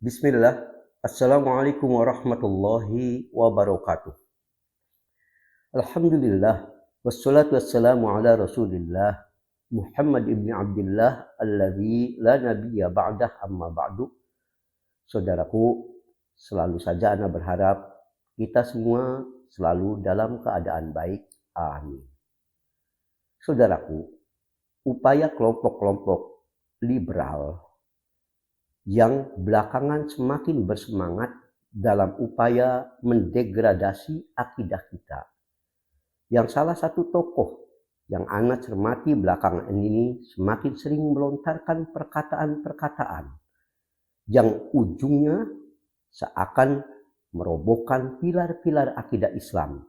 Bismillah. Assalamualaikum warahmatullahi wabarakatuh. Alhamdulillah. Wassalatu wassalamu ala rasulillah. Muhammad ibn Abdullah alladzi la nabiyya ba'dah amma ba'du. Saudaraku, selalu saja ana berharap kita semua selalu dalam keadaan baik. Amin. Saudaraku, upaya kelompok-kelompok liberal yang belakangan semakin bersemangat dalam upaya mendegradasi akidah kita. Yang salah satu tokoh yang ana cermati belakangan ini semakin sering melontarkan perkataan-perkataan yang ujungnya seakan merobohkan pilar-pilar akidah Islam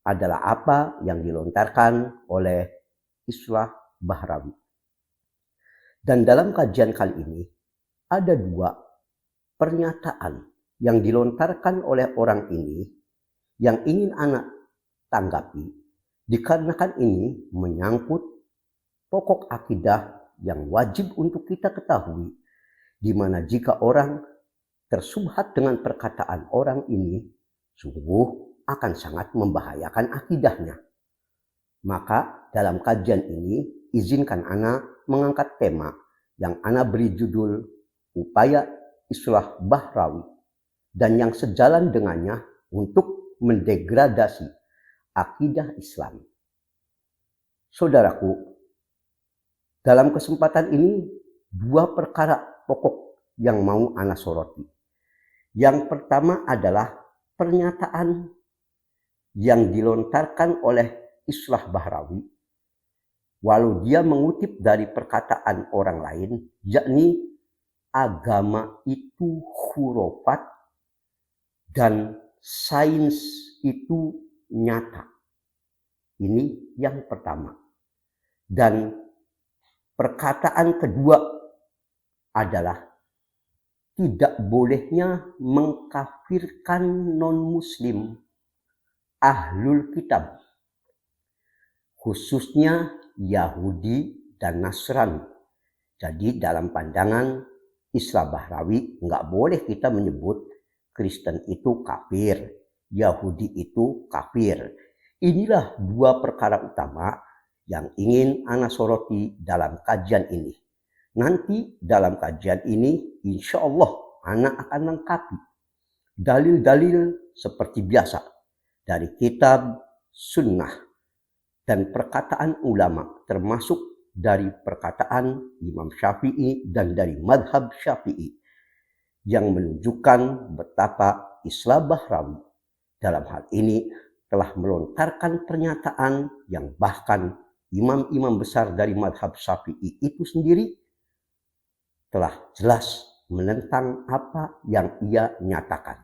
adalah apa yang dilontarkan oleh Islah Bahrawi. Dan dalam kajian kali ini ada dua pernyataan yang dilontarkan oleh orang ini yang ingin anak tanggapi, dikarenakan ini menyangkut pokok akidah yang wajib untuk kita ketahui, di mana jika orang tersubhat dengan perkataan orang ini, sungguh akan sangat membahayakan akidahnya. Maka dalam kajian ini, izinkan anak mengangkat tema yang anak beri judul upaya Islah Bahrawi dan yang sejalan dengannya untuk mendegradasi akidah Islam. Saudaraku, dalam kesempatan ini dua perkara pokok yang mau ana soroti. Yang pertama adalah pernyataan yang dilontarkan oleh Islah Bahrawi, walau dia mengutip dari perkataan orang lain, yakni agama itu khurafat dan sains itu nyata. Ini yang pertama. Dan perkataan kedua adalah tidak bolehnya mengkafirkan non-muslim ahlul kitab, khususnya Yahudi dan Nasrani. Jadi dalam pandangan Islah Bahrawi nggak boleh kita menyebut Kristen itu kafir, Yahudi itu kafir. Inilah dua perkara utama yang ingin ana soroti dalam kajian ini. Nanti dalam kajian ini insya Allah ana akan lengkapi dalil-dalil seperti biasa dari kitab, sunnah, dan perkataan ulama, termasuk dari perkataan Imam Syafi'i dan dari madhab Syafi'i yang menunjukkan betapa Islah Bahrawi dalam hal ini telah melontarkan pernyataan yang bahkan imam-imam besar dari madhab Syafi'i itu sendiri telah jelas menentang apa yang ia nyatakan.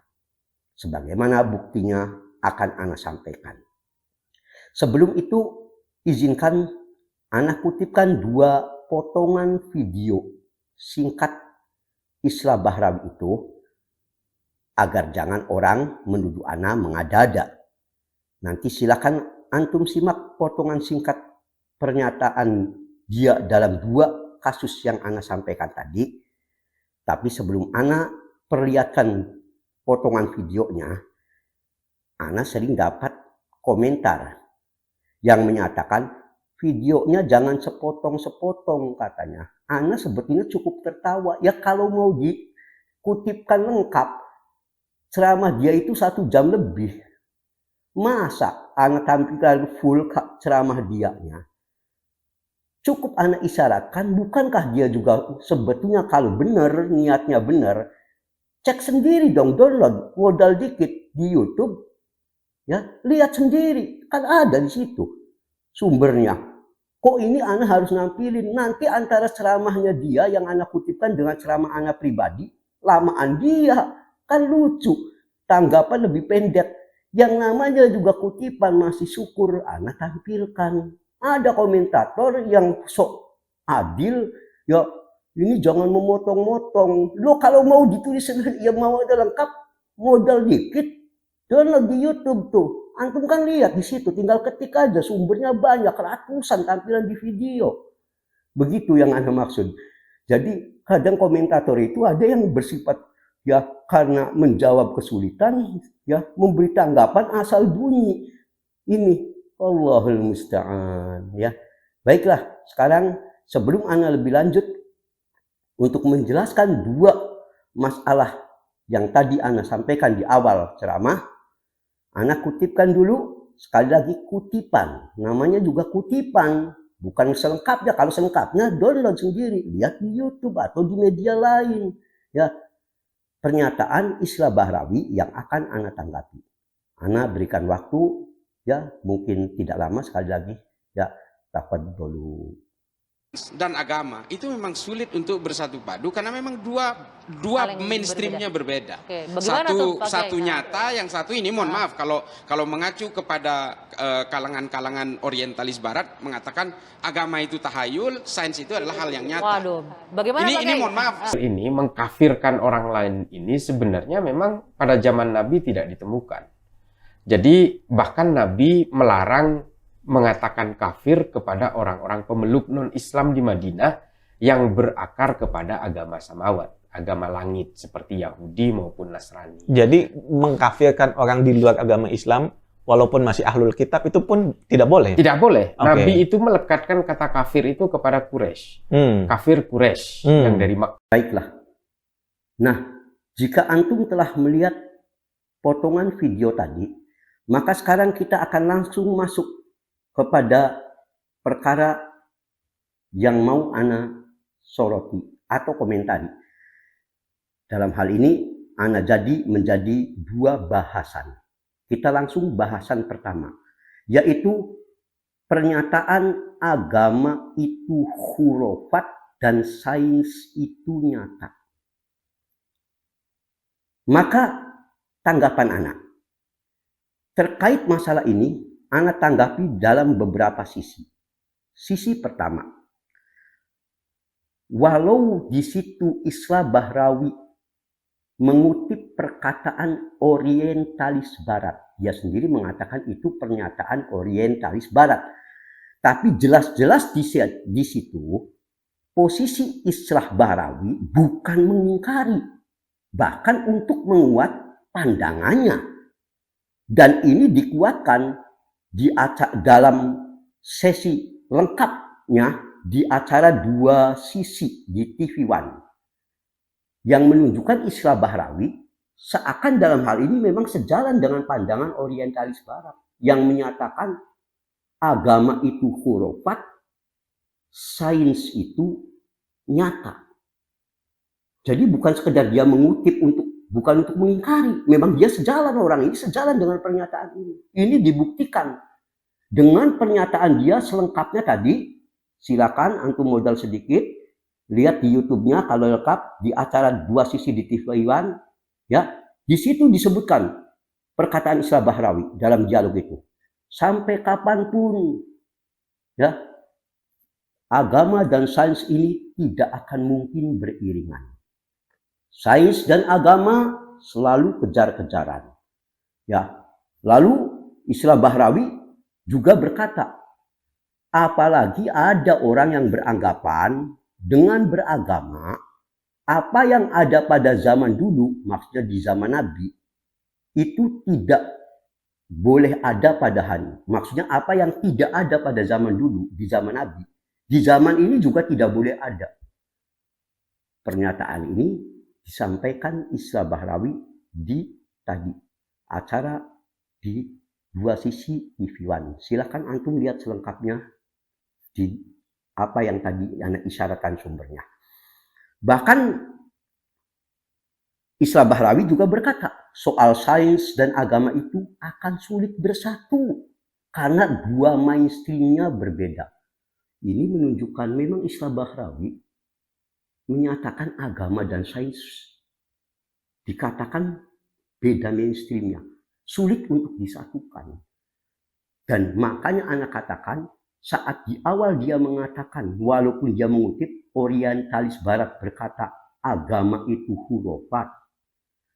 Sebagaimana buktinya akan ana sampaikan. Sebelum itu, izinkan ana kutipkan dua potongan video singkat Islah Bahrawi itu agar jangan orang menuduh ana mengada-ada. Nanti silakan antum simak potongan singkat pernyataan dia dalam dua kasus yang ana sampaikan tadi. Tapi sebelum ana perlihatkan potongan videonya, ana sering dapat komentar yang menyatakan videonya jangan sepotong-sepotong katanya. Ana sebetulnya cukup tertawa. Ya kalau mau dikutipkan lengkap, ceramah dia itu 1 jam lebih. Masa ana tampilkan full ceramah dianya? Cukup ana isyaratkan, bukankah dia juga sebetulnya kalau benar, niatnya benar, cek sendiri dong, download modal dikit di YouTube. Ya, lihat sendiri, kan ada di situ sumbernya. Kok ini ana harus nampilin? Nanti antara ceramahnya dia yang ana kutipkan dengan ceramah ana pribadi, lamaan dia. Kan lucu. Tanggapan lebih pendek. Yang namanya juga kutipan masih syukur ana tampilkan. Ada komentator yang sok adil, ya ini jangan memotong-motong. Lo kalau mau ditulis ya mau ada lengkap, modal dikit, download di YouTube tuh. Antum kan lihat di situ, tinggal ketik aja, sumbernya banyak, ratusan tampilan di video. Begitu yang ana maksud. Jadi kadang komentator itu ada yang bersifat ya karena menjawab kesulitan, ya memberi tanggapan asal bunyi. Ini Allahul musta'an, ya. Baiklah, sekarang sebelum ana lebih lanjut untuk menjelaskan dua masalah yang tadi ana sampaikan di awal ceramah, ana kutipkan dulu sekali lagi kutipan, namanya juga kutipan, bukan selengkapnya. Kalau selengkapnya download sendiri, lihat di YouTube atau di media lain, ya. Pernyataan Islah Bahrawi yang akan ana tanggapi. Ana berikan waktu, ya mungkin tidak lama, sekali lagi, ya tafadholu. Dan agama itu memang sulit untuk bersatu padu karena memang dua mainstreamnya berbeda. Oke, Satu nyata, yang satu ini mohon maaf kalau mengacu kepada kalangan-kalangan orientalis barat mengatakan agama itu tahayul, sains itu adalah hal yang nyata. Waduh, bagaimana ini mohon maaf. Ini mengkafirkan orang lain ini sebenarnya memang pada zaman Nabi tidak ditemukan. Jadi bahkan Nabi melarang mengatakan kafir kepada orang-orang pemeluk non-Islam di Madinah yang berakar kepada agama samawat, agama langit seperti Yahudi maupun Nasrani. Jadi mengkafirkan orang di luar agama Islam walaupun masih ahlul kitab itu pun tidak boleh? Tidak boleh. Okay. Nabi itu melekatkan kata kafir itu kepada Quraisy. Kafir Quraisy yang dari Makkah. Baiklah. Nah, jika antum telah melihat potongan video tadi, maka sekarang kita akan langsung masuk kepada perkara yang mau ana soroti atau komentari. Dalam hal ini ana menjadi dua bahasan. Kita langsung bahasan pertama, yaitu pernyataan agama itu khurafat dan sains itu nyata. Maka tanggapan ana terkait masalah ini, ana tanggapi dalam beberapa sisi. Sisi pertama, walau di situ Islah Bahrawi mengutip perkataan orientalis barat, dia sendiri mengatakan itu pernyataan orientalis barat, tapi jelas-jelas di situ posisi Islah Bahrawi bukan mengingkari, bahkan untuk menguat pandangannya, dan ini dikuatkan dalam sesi lengkapnya di acara Dua Sisi di TV One yang menunjukkan Islah Bahrawi seakan dalam hal ini memang sejalan dengan pandangan orientalis barat yang menyatakan agama itu khurafat, sains itu nyata. Jadi bukan sekedar dia mengutip bukan untuk mengingkari, memang dia sejalan, orang ini sejalan dengan pernyataan ini. Ini dibuktikan dengan pernyataan dia selengkapnya tadi. Silakan antum modal sedikit, lihat di YouTube-nya kalau lengkap di acara Dua Sisi di TV One, ya. Di situ disebutkan perkataan Islah Bahrawi dalam dialog itu. Sampai kapanpun, ya, agama dan sains ini tidak akan mungkin beriringan. Sains dan agama selalu kejar-kejaran. Ya. Lalu Islah Bahrawi juga berkata, apalagi ada orang yang beranggapan dengan beragama apa yang ada pada zaman dulu, maksudnya di zaman Nabi, itu tidak boleh ada pada hari. Maksudnya apa yang tidak ada pada zaman dulu, di zaman Nabi, di zaman ini juga tidak boleh ada. Pernyataan ini disampaikan Islah Bahrawi di tadi acara di Dua Sisi TV One. Silakan antum lihat selengkapnya di apa yang tadi anak isyaratkan sumbernya. Bahkan Islah Bahrawi juga berkata soal sains dan agama itu akan sulit bersatu karena dua mainstreamnya berbeda. Ini menunjukkan memang Islah Bahrawi menyatakan agama dan sains dikatakan beda mainstreamnya, sulit untuk disatukan. Dan makanya anak katakan saat di awal dia mengatakan, walaupun dia mengutip orientalis barat berkata agama itu khurafat,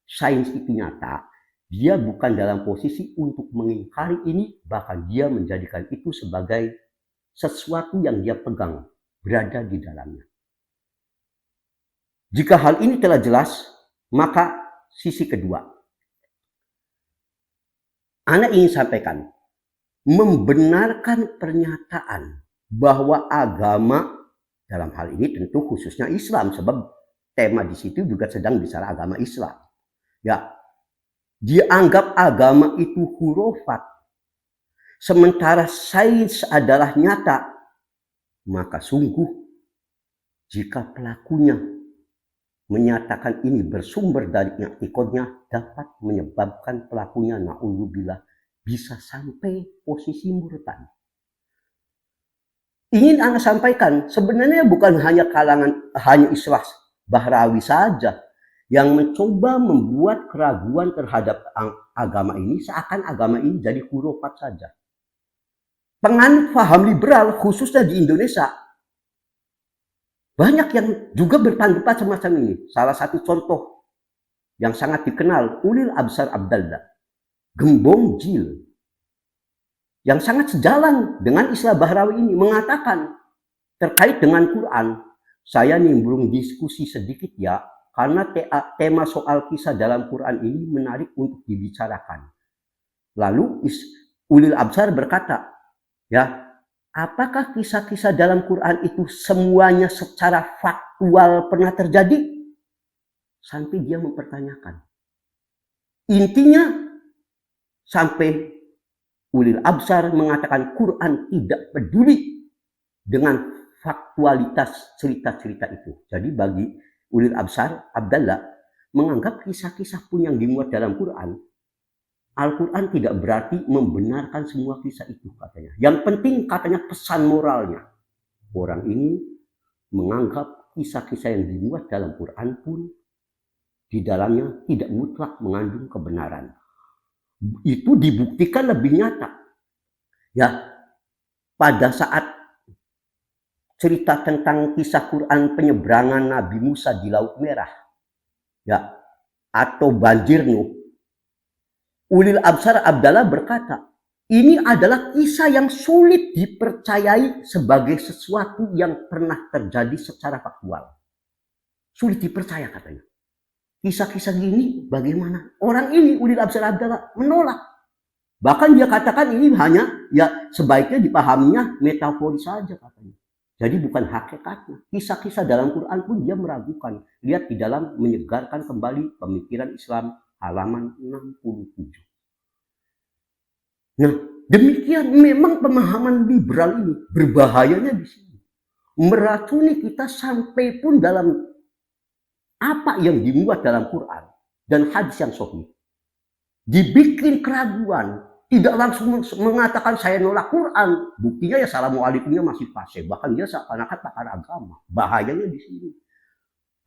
sains itu nyata, dia bukan dalam posisi untuk mengingkari ini, bahkan dia menjadikan itu sebagai sesuatu yang dia pegang, berada di dalamnya. Jika hal ini telah jelas, Maka sisi kedua, Ana ingin sampaikan, membenarkan pernyataan bahwa agama, dalam hal ini tentu khususnya Islam, sebab tema di situ juga sedang bicara agama Islam. Ya, dianggap agama itu hurufat, sementara sains adalah nyata, maka sungguh jika pelakunya menyatakan ini bersumber dari i'tiqadnya, dapat menyebabkan pelakunya na'udzubillah bisa sampai posisi murtad. Ingin Anda sampaikan, sebenarnya bukan hanya Islah Bahrawi saja yang mencoba membuat keraguan terhadap agama ini, seakan agama ini jadi hurufat saja. Penganut paham liberal, khususnya di Indonesia, banyak yang juga berpendapat semacam ini. Salah satu contoh yang sangat dikenal, Ulil Absar Abdallah, Gembong Jil, yang sangat sejalan dengan Islah Bahrawi ini, mengatakan terkait dengan Quran, saya nimbrung diskusi sedikit ya, karena tema soal kisah dalam Quran ini menarik untuk dibicarakan. Lalu Ulil Absar berkata, ya, apakah kisah-kisah dalam Quran itu semuanya secara faktual pernah terjadi? Sampai dia mempertanyakan. Intinya, sampai Ulil Absar mengatakan Quran tidak peduli dengan faktualitas cerita-cerita itu. Jadi bagi Ulil Absar, Abdallah menganggap kisah-kisah pun yang dimuat dalam Quran, Al-Quran tidak berarti membenarkan semua kisah itu, katanya. Yang penting, katanya, pesan moralnya. Orang ini menganggap kisah-kisah yang dimuat dalam Quran pun di dalamnya tidak mutlak mengandung kebenaran. Itu dibuktikan lebih nyata. Ya, pada saat cerita tentang kisah Quran penyeberangan Nabi Musa di Laut Merah, ya, atau banjir Nuh, Ulil Absar Abdallah berkata, ini adalah kisah yang sulit dipercayai sebagai sesuatu yang pernah terjadi secara faktual. Sulit dipercaya, katanya. Kisah-kisah gini bagaimana? Orang ini, Ulil Absar Abdallah, menolak. Bahkan dia katakan ini hanya, ya, sebaiknya dipahaminya metaforis saja, katanya. Jadi bukan hakikatnya. Kisah-kisah dalam Quran pun dia meragukan. Lihat di dalam Menyegarkan Kembali Pemikiran Islam halaman 67. Nah, demikian memang pemahaman liberal ini berbahayanya di sini. Meracuni kita sampai pun dalam apa yang dimuat dalam Quran dan hadis yang sahih. Dibikin keraguan, tidak langsung mengatakan saya nolak Quran. Buktinya ya Assalamualaikumnya masih fase, bahkan dia seakan-akan pakar agama. Bahayanya di sini.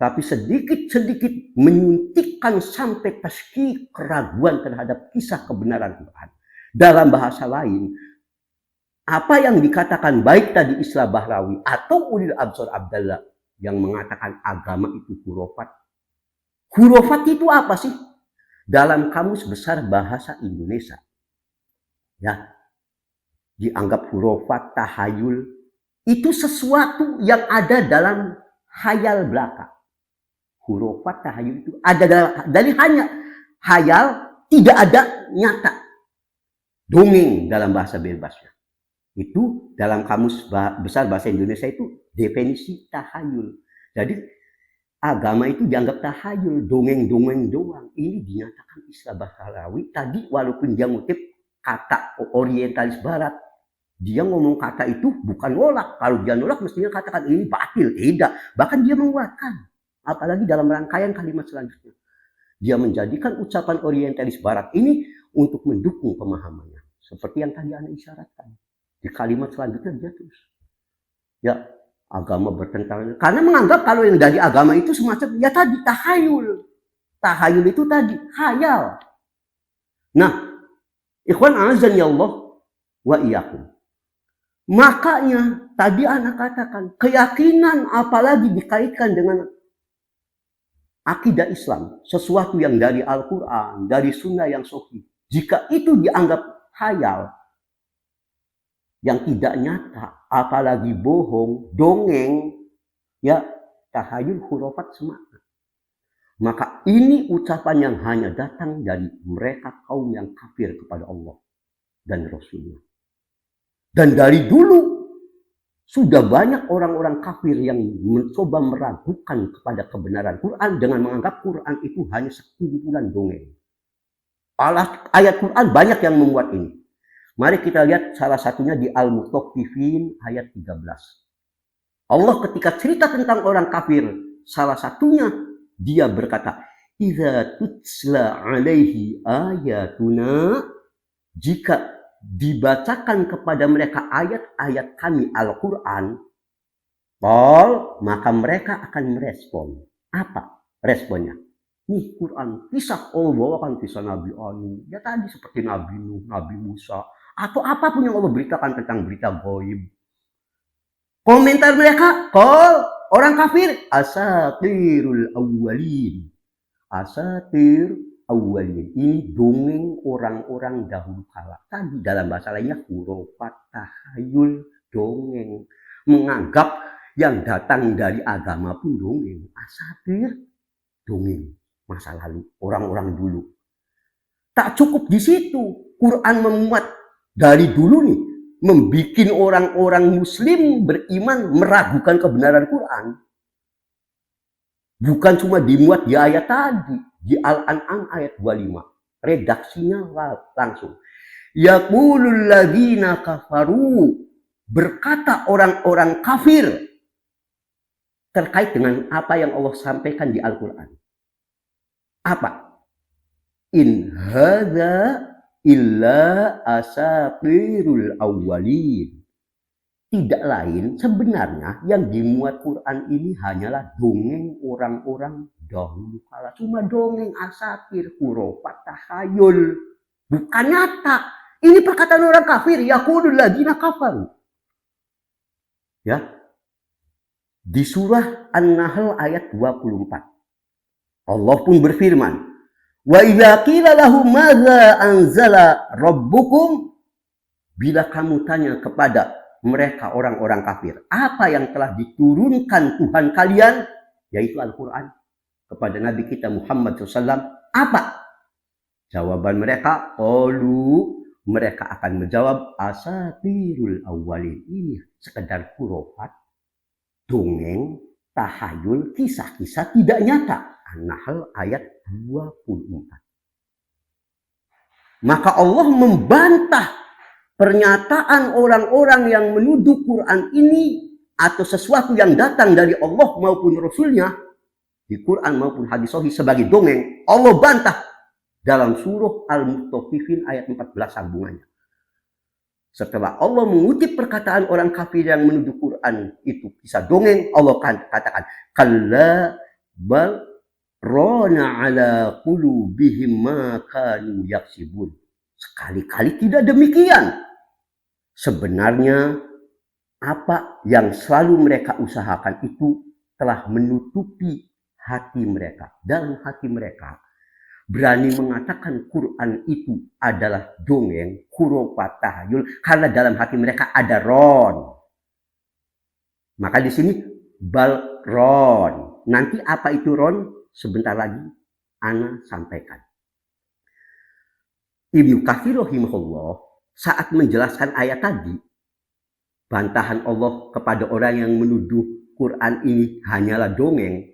Tapi sedikit-sedikit menyuntikkan sampai taskik keraguan terhadap kisah kebenaran Quran. Dalam bahasa lain, apa yang dikatakan baik tadi Islah Bahrawi atau Ulil Absar Abdallah yang mengatakan agama itu hurufat. Hurufat itu apa sih? Dalam Kamus Besar Bahasa Indonesia, ya, dianggap hurufat, tahayul, itu sesuatu yang ada dalam hayal belaka. Hurufat, tahayul itu ada dari hanya hayal, tidak ada nyata. Dongeng dalam bahasa bebasnya. Itu dalam Kamus Besar Bahasa Indonesia itu definisi tahayul. Jadi agama itu dianggap tahayul, dongeng-dongeng doang. Ini dinyatakan Islah Bahrawi tadi, walaupun dia ngutip kata orientalis barat, dia ngomong kata itu bukan nolak. Kalau dia nolak mestinya katakan ini batil. Tidak, bahkan dia menguatkan. Apalagi dalam rangkaian kalimat selanjutnya, dia menjadikan ucapan orientalis barat ini untuk mendukung pemahamannya. Seperti yang tadi Anda isyaratkan. Di kalimat selanjutnya dia terus, ya, agama bertentangan. Karena menganggap kalau yang dari agama itu semacam, ya tadi, tahayul. Tahayul itu tadi, hayal. Nah, ikhwan azan ya Allah wa iyyakum. Makanya tadi Anda katakan, keyakinan apalagi dikaitkan dengan akidah Islam, sesuatu yang dari Al-Quran, dari Sunnah yang sahih, jika itu dianggap hayal, yang tidak nyata, apalagi bohong, dongeng, ya, tahayul hurufat semata. Maka ini ucapan yang hanya datang dari mereka kaum yang kafir kepada Allah dan Rasulnya. Dan dari dulu sudah banyak orang-orang kafir yang mencoba meragukan kepada kebenaran Quran dengan menganggap Quran itu hanya sekumpulan dongeng. Ayat Quran banyak yang memuat ini. Mari kita lihat salah satunya di Al-Mutaffifin ayat 13. Allah ketika cerita tentang orang kafir, salah satunya dia berkata, "Idza tutsla alaihi ayatuna," jika dibacakan kepada mereka ayat-ayat kami Al-Quran, maka mereka akan merespon. Apa responnya? Nih Quran, kisah Allah bawakan kisah Nabi Anu, ya tadi seperti Nabi Nuh, Nabi Musa, atau apapun yang Allah beritakan tentang berita gaib. Komentar mereka, orang kafir, asatirul awwalin. Asatir awwalin. Ini dongeng orang-orang dahulu kala. Tadi dalam bahasa lainnya hurufat, tahayul, dongeng. Menganggap yang datang dari agama pun dongeng. Asatir, dongeng. Masa lalu, orang-orang dulu. Tak cukup di situ. Quran memuat dari dulu nih. Membikin orang-orang muslim beriman meragukan kebenaran Quran. Bukan cuma dimuat di ayat tadi. Di Al-An'am ayat 25. Redaksinya langsung. Yaqulul ladzina kafaru. Berkata orang-orang kafir. Terkait dengan apa yang Allah sampaikan di Al-Quran. Apa? In hadza illa asatirul awwalin. Tidak lain sebenarnya yang dimuat Quran ini hanyalah dongeng orang-orang dahulu kala. Cuma dongeng, asatir, hurufat, tahayul. Bukan nyata. Ini perkataan orang kafir. Yaqulul ladzina kafaru. Ya. Di surah An-Nahl ayat 24. Allah pun berfirman, "Wa idza qila lahum madza anzala rabbukum," bila kamu tanya kepada mereka orang-orang kafir, apa yang telah diturunkan Tuhan kalian, yaitu Al-Quran, kepada Nabi kita Muhammad SAW, apa? Jawaban mereka, mereka akan menjawab, asatirul awwalin. Ini sekedar hurufat, dongeng, tahayul, kisah-kisah tidak nyata. An-Nahl ayat 24. Maka Allah membantah pernyataan orang-orang yang menuduh Quran ini atau sesuatu yang datang dari Allah maupun Rasulnya di Quran maupun hadis sahih sebagai dongeng. Allah bantah dalam surah Al-Mutaffifin ayat 14 sambungannya. Setelah Allah mengutip perkataan orang kafir yang menuduh Quran itu kisah dongeng, Allah katakan, "Kalla bal rona ala qulubihim ma kanu yaksibun." Sekali-kali tidak demikian. Sebenarnya apa yang selalu mereka usahakan itu telah menutupi hati mereka. Dalam hati mereka berani mengatakan Quran itu adalah dongeng, hurufat, tahayul, karena dalam hati mereka ada ron. Maka di sini bal ron. Nanti apa itu ron? Sebentar lagi ana sampaikan. Ibnu Katsir rahimahullah saat menjelaskan ayat tadi, bantahan Allah kepada orang yang menuduh Quran ini hanyalah dongeng,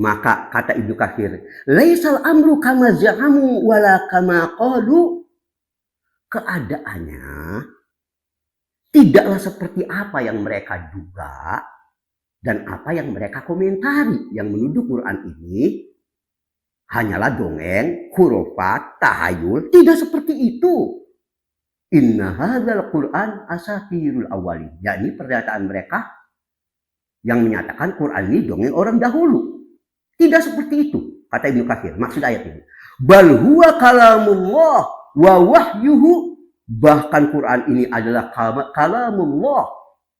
maka kata Ibnu Katsir, laisal amru kama za'amu wala kama qalu. Keadaannya tidaklah seperti apa yang mereka duga dan apa yang mereka komentari. Yang menuduh Quran ini hanyalah dongeng, hurufat, tahayul. Tidak seperti itu. Inna hadzal Quran asatirul awwalin. Yakni pernyataan mereka yang menyatakan Quran ini dongeng orang dahulu. Tidak seperti itu, kata Ibnu Katsir. Maksud ayat ini, bal huwa kalamullah wa wahyuhu. Bahkan Quran ini adalah kalamullah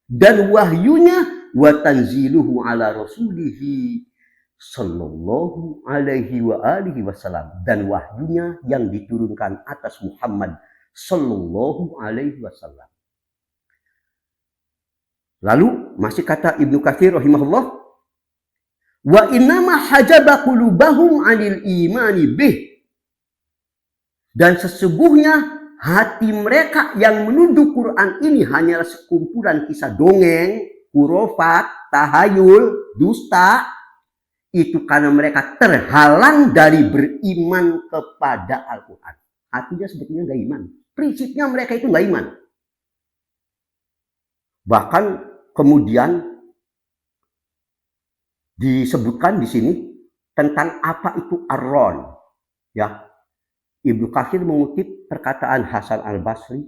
dan wahyunya, wa tanziluhu ala rasulihi sallallahu alaihi wa alihi wasallam, dan wahyunya yang diturunkan atas Muhammad sallallahu alaihi wasallam. Lalu masih kata Ibnu Katsir rahimahullah, Wa innama hajaba qulubahum 'anil imani bih. Dan sesungguhnya hati mereka yang menuduh Quran ini hanyalah sekumpulan kisah dongeng, khurafat, tahayul, dusta. Itu karena mereka terhalang dari beriman kepada Al-Quran. Hatinya sebetulnya nggak iman. Prinsipnya mereka itu nggak iman. Bahkan kemudian disebutkan di sini tentang apa itu ar-ron. Ya, Ibnu Katsir mengutip perkataan Hasan Al-Basri.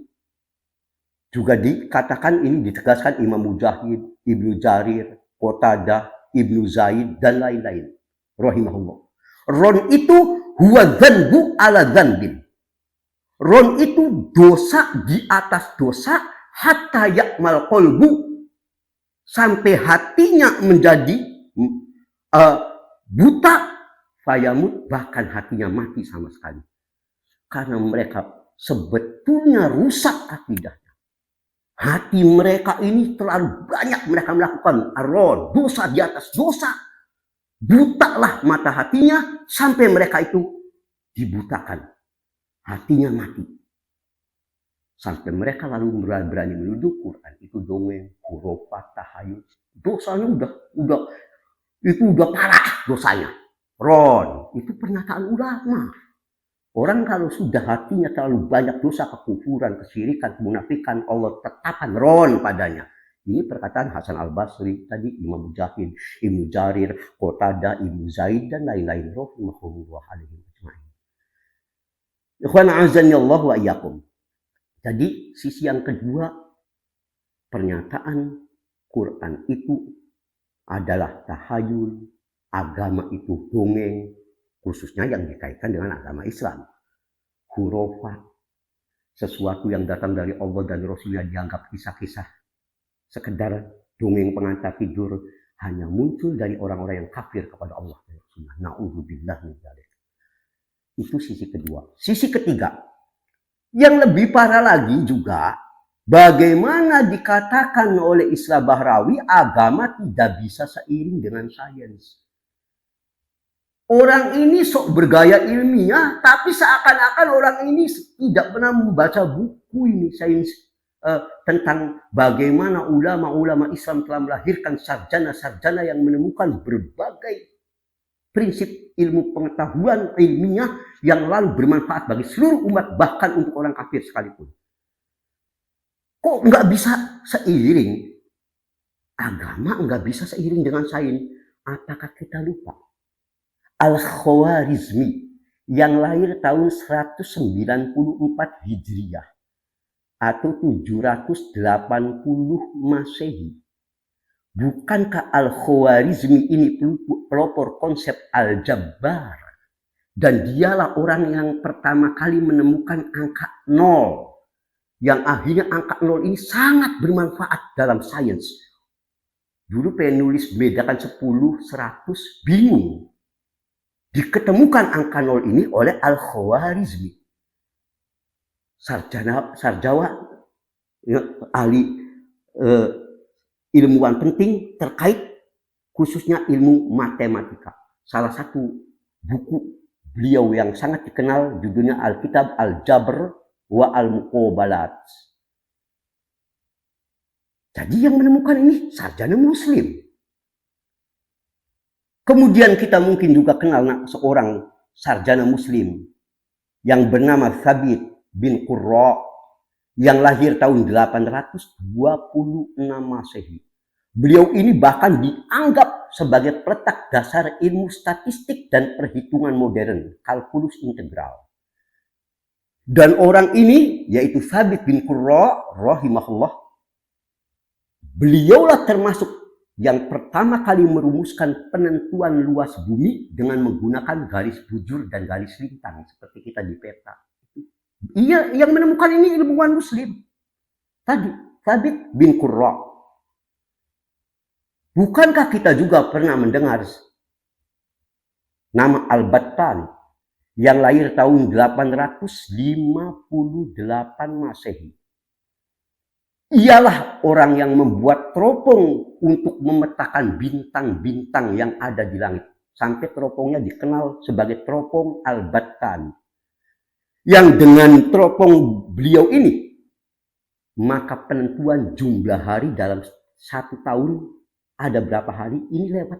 Juga dikatakan ini ditegaskan Imam Mujahid, Ibnu Jarir, Qatadah, Ibnu Zaid dan lain-lain. Rahimahullah. Ron itu huwa dzanbu ala dzanbin. Ron itu dosa di atas dosa hatta yakmal qalbu, sampai hatinya menjadi buta, fayamut, bahkan hatinya mati sama sekali. Karena mereka sebetulnya rusak akidahnya. Hati mereka ini terlalu banyak mereka melakukan aron, dosa di atas dosa. Butalah mata hatinya sampai mereka itu dibutakan. Hatinya mati. Sampai mereka lalu berani menuduh Quran itu dongeng, khurafat, tahayul. Dosanya udah parah dosanya. Ron, itu pernyataan ulama. Orang kalau sudah hatinya terlalu banyak dosa, kekufuran, kesyirikan, kemunafikan, Allah tetapkan ron padanya. Ini perkataan Hasan Al-Basri, tadi Imam Mujahid, Ibnu Jarir, Qatadah, Ibnu Zaid, dan lain-lain. Rahimahullah alaihim ajma'in. Ikhwan a'azzanillah wa iyyakum. Jadi sisi yang kedua, pernyataan Quran itu adalah tahayul, agama itu dongeng, khususnya yang dikaitkan dengan agama Islam. Khurafat, sesuatu yang datang dari Allah dan Rasulnya dianggap kisah-kisah sekedar dongeng pengantar tidur, hanya muncul dari orang-orang yang kafir kepada Allah dan Rasulnya. Na'udzubillah min dzalik. Itu sisi kedua. Sisi ketiga, yang lebih parah lagi juga, bagaimana dikatakan oleh Islah Bahrawi, agama tidak bisa seiring dengan sains. Orang ini sok bergaya ilmiah, tapi seakan-akan orang ini tidak pernah membaca buku ini sains tentang bagaimana ulama-ulama Islam telah melahirkan sarjana-sarjana yang menemukan berbagai prinsip ilmu pengetahuan ilmiah yang lalu bermanfaat bagi seluruh umat, bahkan untuk orang kafir sekalipun. Kok nggak bisa seiring? Agama nggak bisa seiring dengan sains. Apakah kita lupa? Al-Khwarizmi yang lahir tahun 194 Hijriah atau 780 Masehi. Bukankah Al-Khwarizmi ini pelopor konsep Al-Jabbar? Dan dialah orang yang pertama kali menemukan angka 0. Yang akhirnya angka 0 ini sangat bermanfaat dalam sains. Dulu penulis bedakan 10, 100, bingung. Diketemukan angka 0 ini oleh Al-Khwarizmi. Sarjana, ahli ilmuwan penting terkait khususnya ilmu matematika. Salah satu buku beliau yang sangat dikenal judulnya Al-Kitab Al-Jabr wa Al-Muqabalat. Jadi yang menemukan ini sarjana muslim. Kemudian kita mungkin juga kenal seorang sarjana muslim yang bernama Thabit bin Qurra yang lahir tahun 826 Masehi. Beliau ini bahkan dianggap sebagai peletak dasar ilmu statistik dan perhitungan modern, kalkulus integral. Dan orang ini yaitu Thabit bin Qurra rahimahullah, beliaulah termasuk yang pertama kali merumuskan penentuan luas bumi dengan menggunakan garis bujur dan garis lintang seperti kita di peta. Ia yang menemukan ini ilmuwan muslim. Tadi, Thabit bin Qurra. Bukankah kita juga pernah mendengar nama Al-Battan yang lahir tahun 858 Masehi? Ialah orang yang membuat teropong untuk memetakan bintang-bintang yang ada di langit. Sampai teropongnya dikenal sebagai teropong Al-Battan. Yang dengan teropong beliau ini, maka penentuan jumlah hari dalam satu tahun ada berapa hari ini lewat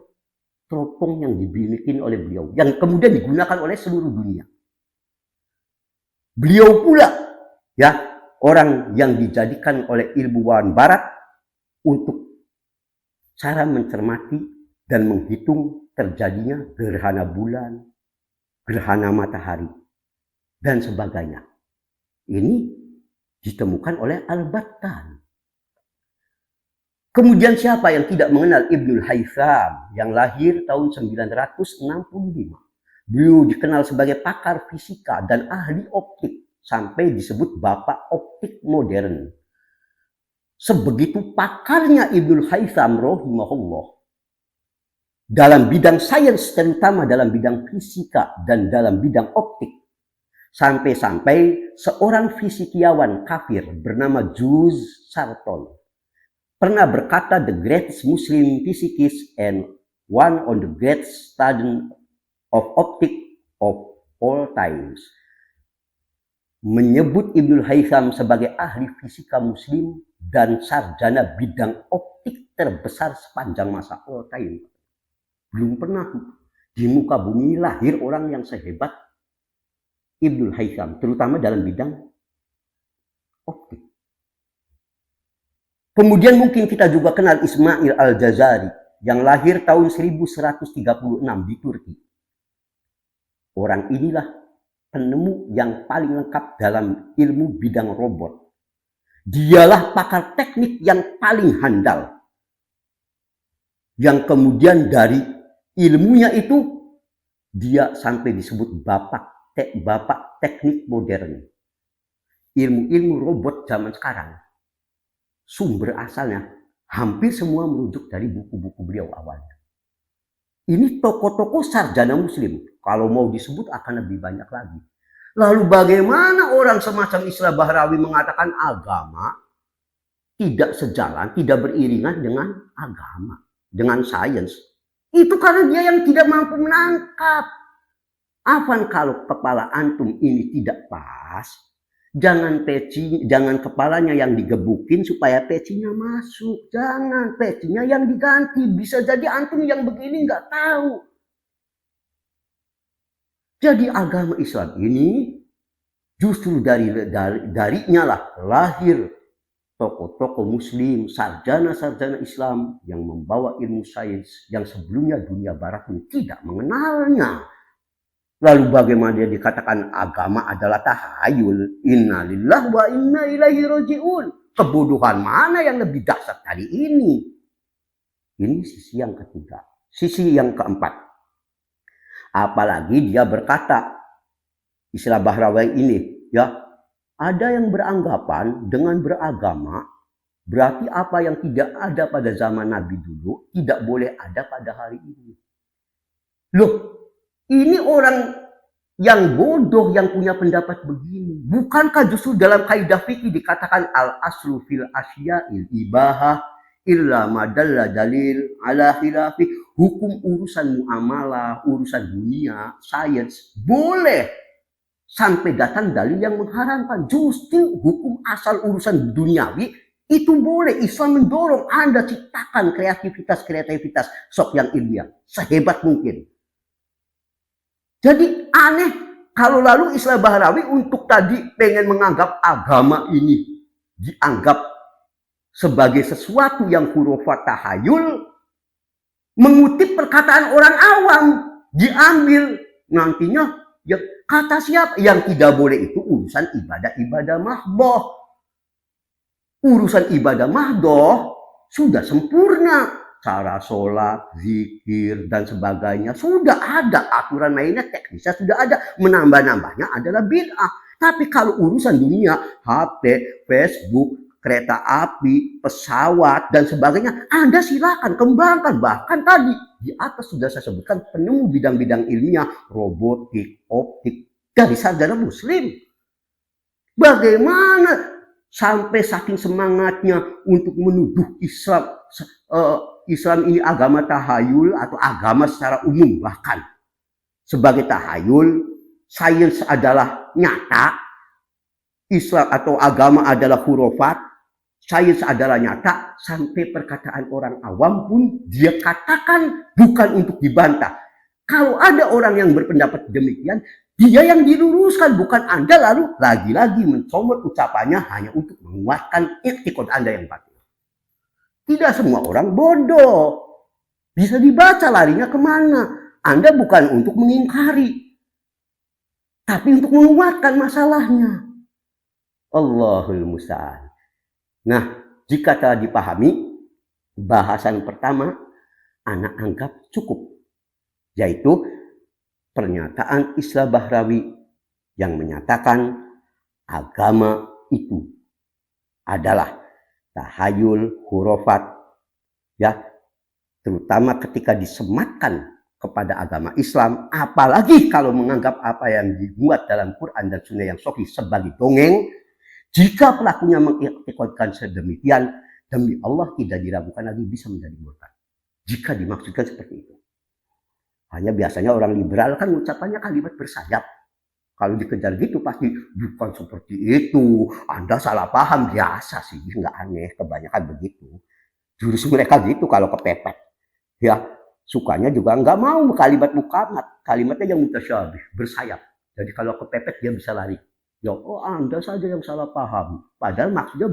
teropong yang dibikin oleh beliau, yang kemudian digunakan oleh seluruh dunia. Beliau pula, ya, orang yang dijadikan oleh ilmuwan barat untuk cara mencermati dan menghitung terjadinya gerhana bulan, gerhana matahari, dan sebagainya. Ini ditemukan oleh Al-Battan. Kemudian siapa yang tidak mengenal Ibnul Haytham yang lahir tahun 965. Beliau dikenal sebagai pakar fisika dan ahli optik, sampai disebut bapak optik modern. Sebegitu pakarnya Ibnul Haytham rahimahullah dalam bidang sains, terutama dalam bidang fisika dan dalam bidang optik. Sampai-sampai seorang fisikiawan kafir bernama Jules Sarton pernah berkata, the greatest Muslim physicist and one of the greatest student of optic of all times. Menyebut Ibnul Haytham sebagai ahli fisika muslim dan sarjana bidang optik terbesar sepanjang masa all time. Belum pernah di muka bumi lahir orang yang sehebat Ibnul Haytham, terutama dalam bidang optik. Kemudian mungkin kita juga kenal Ismail Al-Jazari yang lahir tahun 1136 di Turki. Orang inilah penemu yang paling lengkap dalam ilmu bidang robot. Dialah pakar teknik yang paling handal. Yang kemudian dari ilmunya itu dia sampai disebut bapak teknik modern. Ilmu-ilmu robot zaman sekarang, sumber asalnya hampir semua merujuk dari buku-buku beliau awalnya. Ini tokoh-tokoh sarjana muslim. Kalau mau disebut akan lebih banyak lagi. Lalu bagaimana orang semacam Islah Bahrawi mengatakan agama tidak sejalan, tidak beriringan dengan agama, dengan sains? Itu karena dia yang tidak mampu menangkap. Afan kalau kepala antum ini tidak pas, jangan kepalanya yang digebukin supaya pecinya masuk. Jangan, pecinya yang diganti. Bisa jadi antum yang begini nggak tahu. Jadi agama Islam ini justru darinya lah lahir tokoh-tokoh muslim, sarjana-sarjana Islam yang membawa ilmu sains yang sebelumnya dunia barat pun tidak mengenalnya. Lalu bagaimana dia dikatakan agama adalah tahayul? Inna lillahi wa inna ilaihi raji'un. Kebodohan mana yang lebih dahsyat dari ini? Ini sisi yang ketiga. Sisi yang keempat. Apalagi dia berkata, Islah Bahrawi ini, ya, ada yang beranggapan dengan beragama, berarti apa yang tidak ada pada zaman Nabi dulu, tidak boleh ada pada hari ini. Loh, ini orang yang bodoh yang punya pendapat begini. Bukankah justru dalam kaidah fikih dikatakan al-aslu fil asya'il ibahah illa madalla dalil ala khilafi. Hukum urusan muamalah, urusan dunia, sains boleh sampai datang dalil yang mengharamkan. Justru hukum asal urusan duniawi itu boleh. Islam mendorong Anda ciptakan kreativitas sok yang ilmiah sehebat mungkin. Jadi aneh kalau lalu Islah Bahrawi untuk tadi pengen menganggap agama ini dianggap sebagai sesuatu yang khurafat tahayul, mengutip perkataan orang awam, diambil nantinya ya kata siapa yang tidak boleh itu urusan ibadah mahdoh. Urusan ibadah mahdoh sudah sempurna. Cara sholat, zikir, dan sebagainya sudah ada. Aturan mainnya teknisnya sudah ada. Menambah-nambahnya adalah bid'ah. Tapi kalau urusan dunia, HP, Facebook, kereta api, pesawat, dan sebagainya, Anda silakan kembangkan. Bahkan tadi di atas sudah saya sebutkan penemu bidang-bidang ilmiah, robotik, optik, dari sarjana muslim. Bagaimana sampai saking semangatnya untuk menuduh Islam ini agama tahayul atau agama secara umum. Bahkan sebagai tahayul, sains adalah nyata, Islam atau agama adalah khurafat, sains adalah nyata, sampai perkataan orang awam pun dia katakan bukan untuk dibantah. Kalau ada orang yang berpendapat demikian, dia yang diluruskan, bukan Anda lalu lagi-lagi mencomot ucapannya hanya untuk menguatkan iktikad Anda yang batil. Tidak semua orang bodoh. Bisa dibaca larinya kemana. Anda bukan untuk mengingkari, tapi untuk menguatkan masalahnya. Allahul musta'an. Nah, jika telah dipahami, bahasan pertama anak anggap cukup, yaitu pernyataan Islah Bahrawi yang menyatakan agama itu adalah tahayul, khurafat, ya, terutama ketika disematkan kepada agama Islam, apalagi kalau menganggap apa yang dimuat dalam Quran dan Sunnah yang sahih sebagai dongeng. Jika pelakunya mengiktikadkan sedemikian, demi Allah tidak diragukan lagi bisa menjadi murtad. Jika dimaksudkan seperti itu. Hanya biasanya orang liberal kan ucapannya kalimat bersayap. Kalau dikejar gitu pasti bukan seperti itu. Anda salah paham, biasa sih, nggak aneh, kebanyakan begitu. Jurus mereka gitu kalau kepepet. Ya, sukanya juga nggak mau kalimat mukamat. Kalimatnya yang mutasyabih, bersayap. Jadi kalau kepepet dia bisa lari. Ya, oh Anda saja yang salah paham. Padahal maksudnya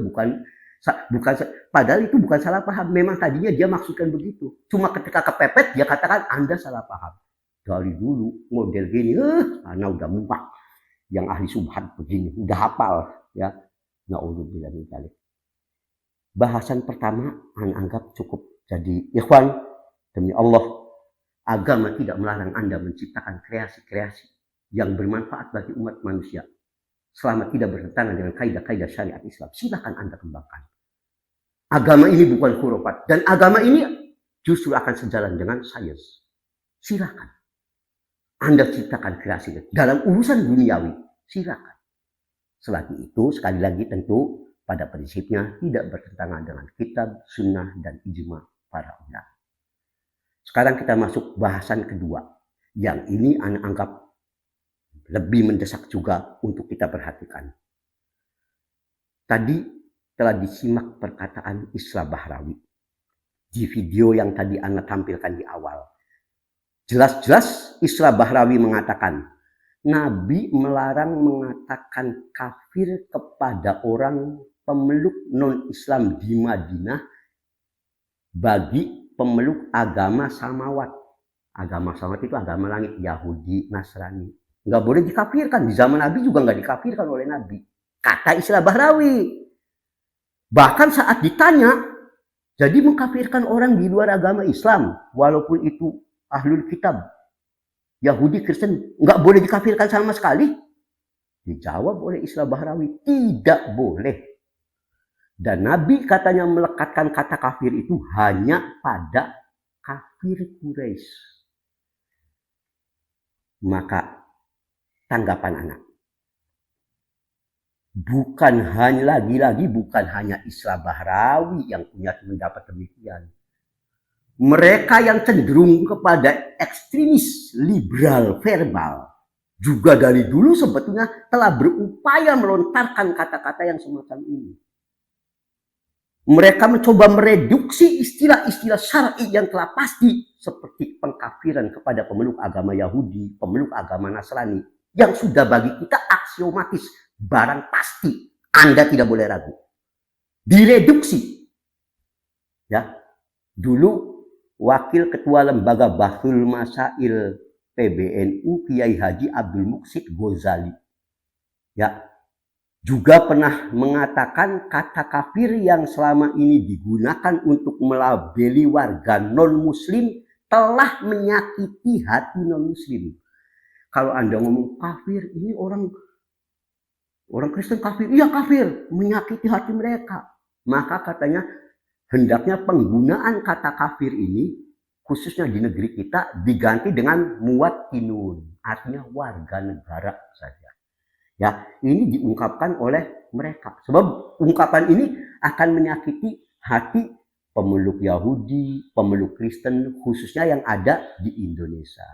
padahal itu bukan salah paham. Memang tadinya dia maksudkan begitu. Cuma ketika kepepet dia katakan Anda salah paham. Dari dulu model gini, Anda udah muak. Yang ahli subhat begini, udah hafal, ya. Na'udzubillah min dzalik. Bahasan pertama Anda anggap cukup. Jadi ikhwan, demi Allah, agama tidak melarang Anda menciptakan kreasi-kreasi yang bermanfaat bagi umat manusia. Selama tidak bertentangan dengan kaidah-kaidah syariat Islam, silakan Anda kembangkan. Agama ini bukan khurafat, dan agama ini justru akan sejalan dengan sains. Silakan Anda ciptakan kreasi dalam urusan duniawi, silakan. Selagi itu, sekali lagi tentu pada prinsipnya tidak bertentangan dengan kitab, sunnah, dan ijma para ulama. Sekarang kita masuk bahasan kedua, yang ini Anda anggap lebih mendesak juga untuk kita perhatikan. Tadi telah disimak perkataan Islah Bahrawi di video yang tadi Anda tampilkan di awal. Jelas-jelas Islah Bahrawi mengatakan Nabi melarang mengatakan kafir kepada orang pemeluk non-Islam di Madinah bagi pemeluk agama samawat. Agama samawat itu agama langit, Yahudi, Nasrani. Nggak boleh dikafirkan. Di zaman Nabi juga nggak dikafirkan oleh Nabi. Kata Islah Bahrawi. Bahkan saat ditanya, jadi mengkafirkan orang di luar agama Islam, walaupun itu ahlul kitab, Yahudi, Kristen, nggak boleh dikafirkan sama sekali? Dijawab oleh Islah Bahrawi, tidak boleh. Dan Nabi katanya melekatkan kata kafir itu hanya pada kafir Quraisy. Maka tanggapan anak, bukan hanya bukan hanya Islah Bahrawi yang punya pendapat demikian. Mereka yang cenderung kepada ekstremis liberal verbal juga dari dulu sebetulnya telah berupaya melontarkan kata-kata yang semacam ini. Mereka mencoba mereduksi istilah-istilah syar'i yang telah pasti seperti pengkafiran kepada pemeluk agama Yahudi, pemeluk agama Nasrani, yang sudah bagi kita aksiomatis, barang pasti, Anda tidak boleh ragu. Direduksi. Ya. Dulu Wakil Ketua Lembaga Bahthul Masail PBNU Kiai Haji Abdul Muqsid Ghazali, ya, juga pernah mengatakan kata kafir yang selama ini digunakan untuk melabeli warga non-muslim telah menyakiti hati non-muslim. Kalau Anda ngomong kafir, ini orang Kristen kafir, iya kafir, menyakiti hati mereka. Maka katanya hendaknya penggunaan kata kafir ini, khususnya di negeri kita, diganti dengan muwattinun, artinya warga negara saja. Ya, ini diungkapkan oleh mereka. Sebab ungkapan ini akan menyakiti hati pemeluk Yahudi, pemeluk Kristen, khususnya yang ada di Indonesia.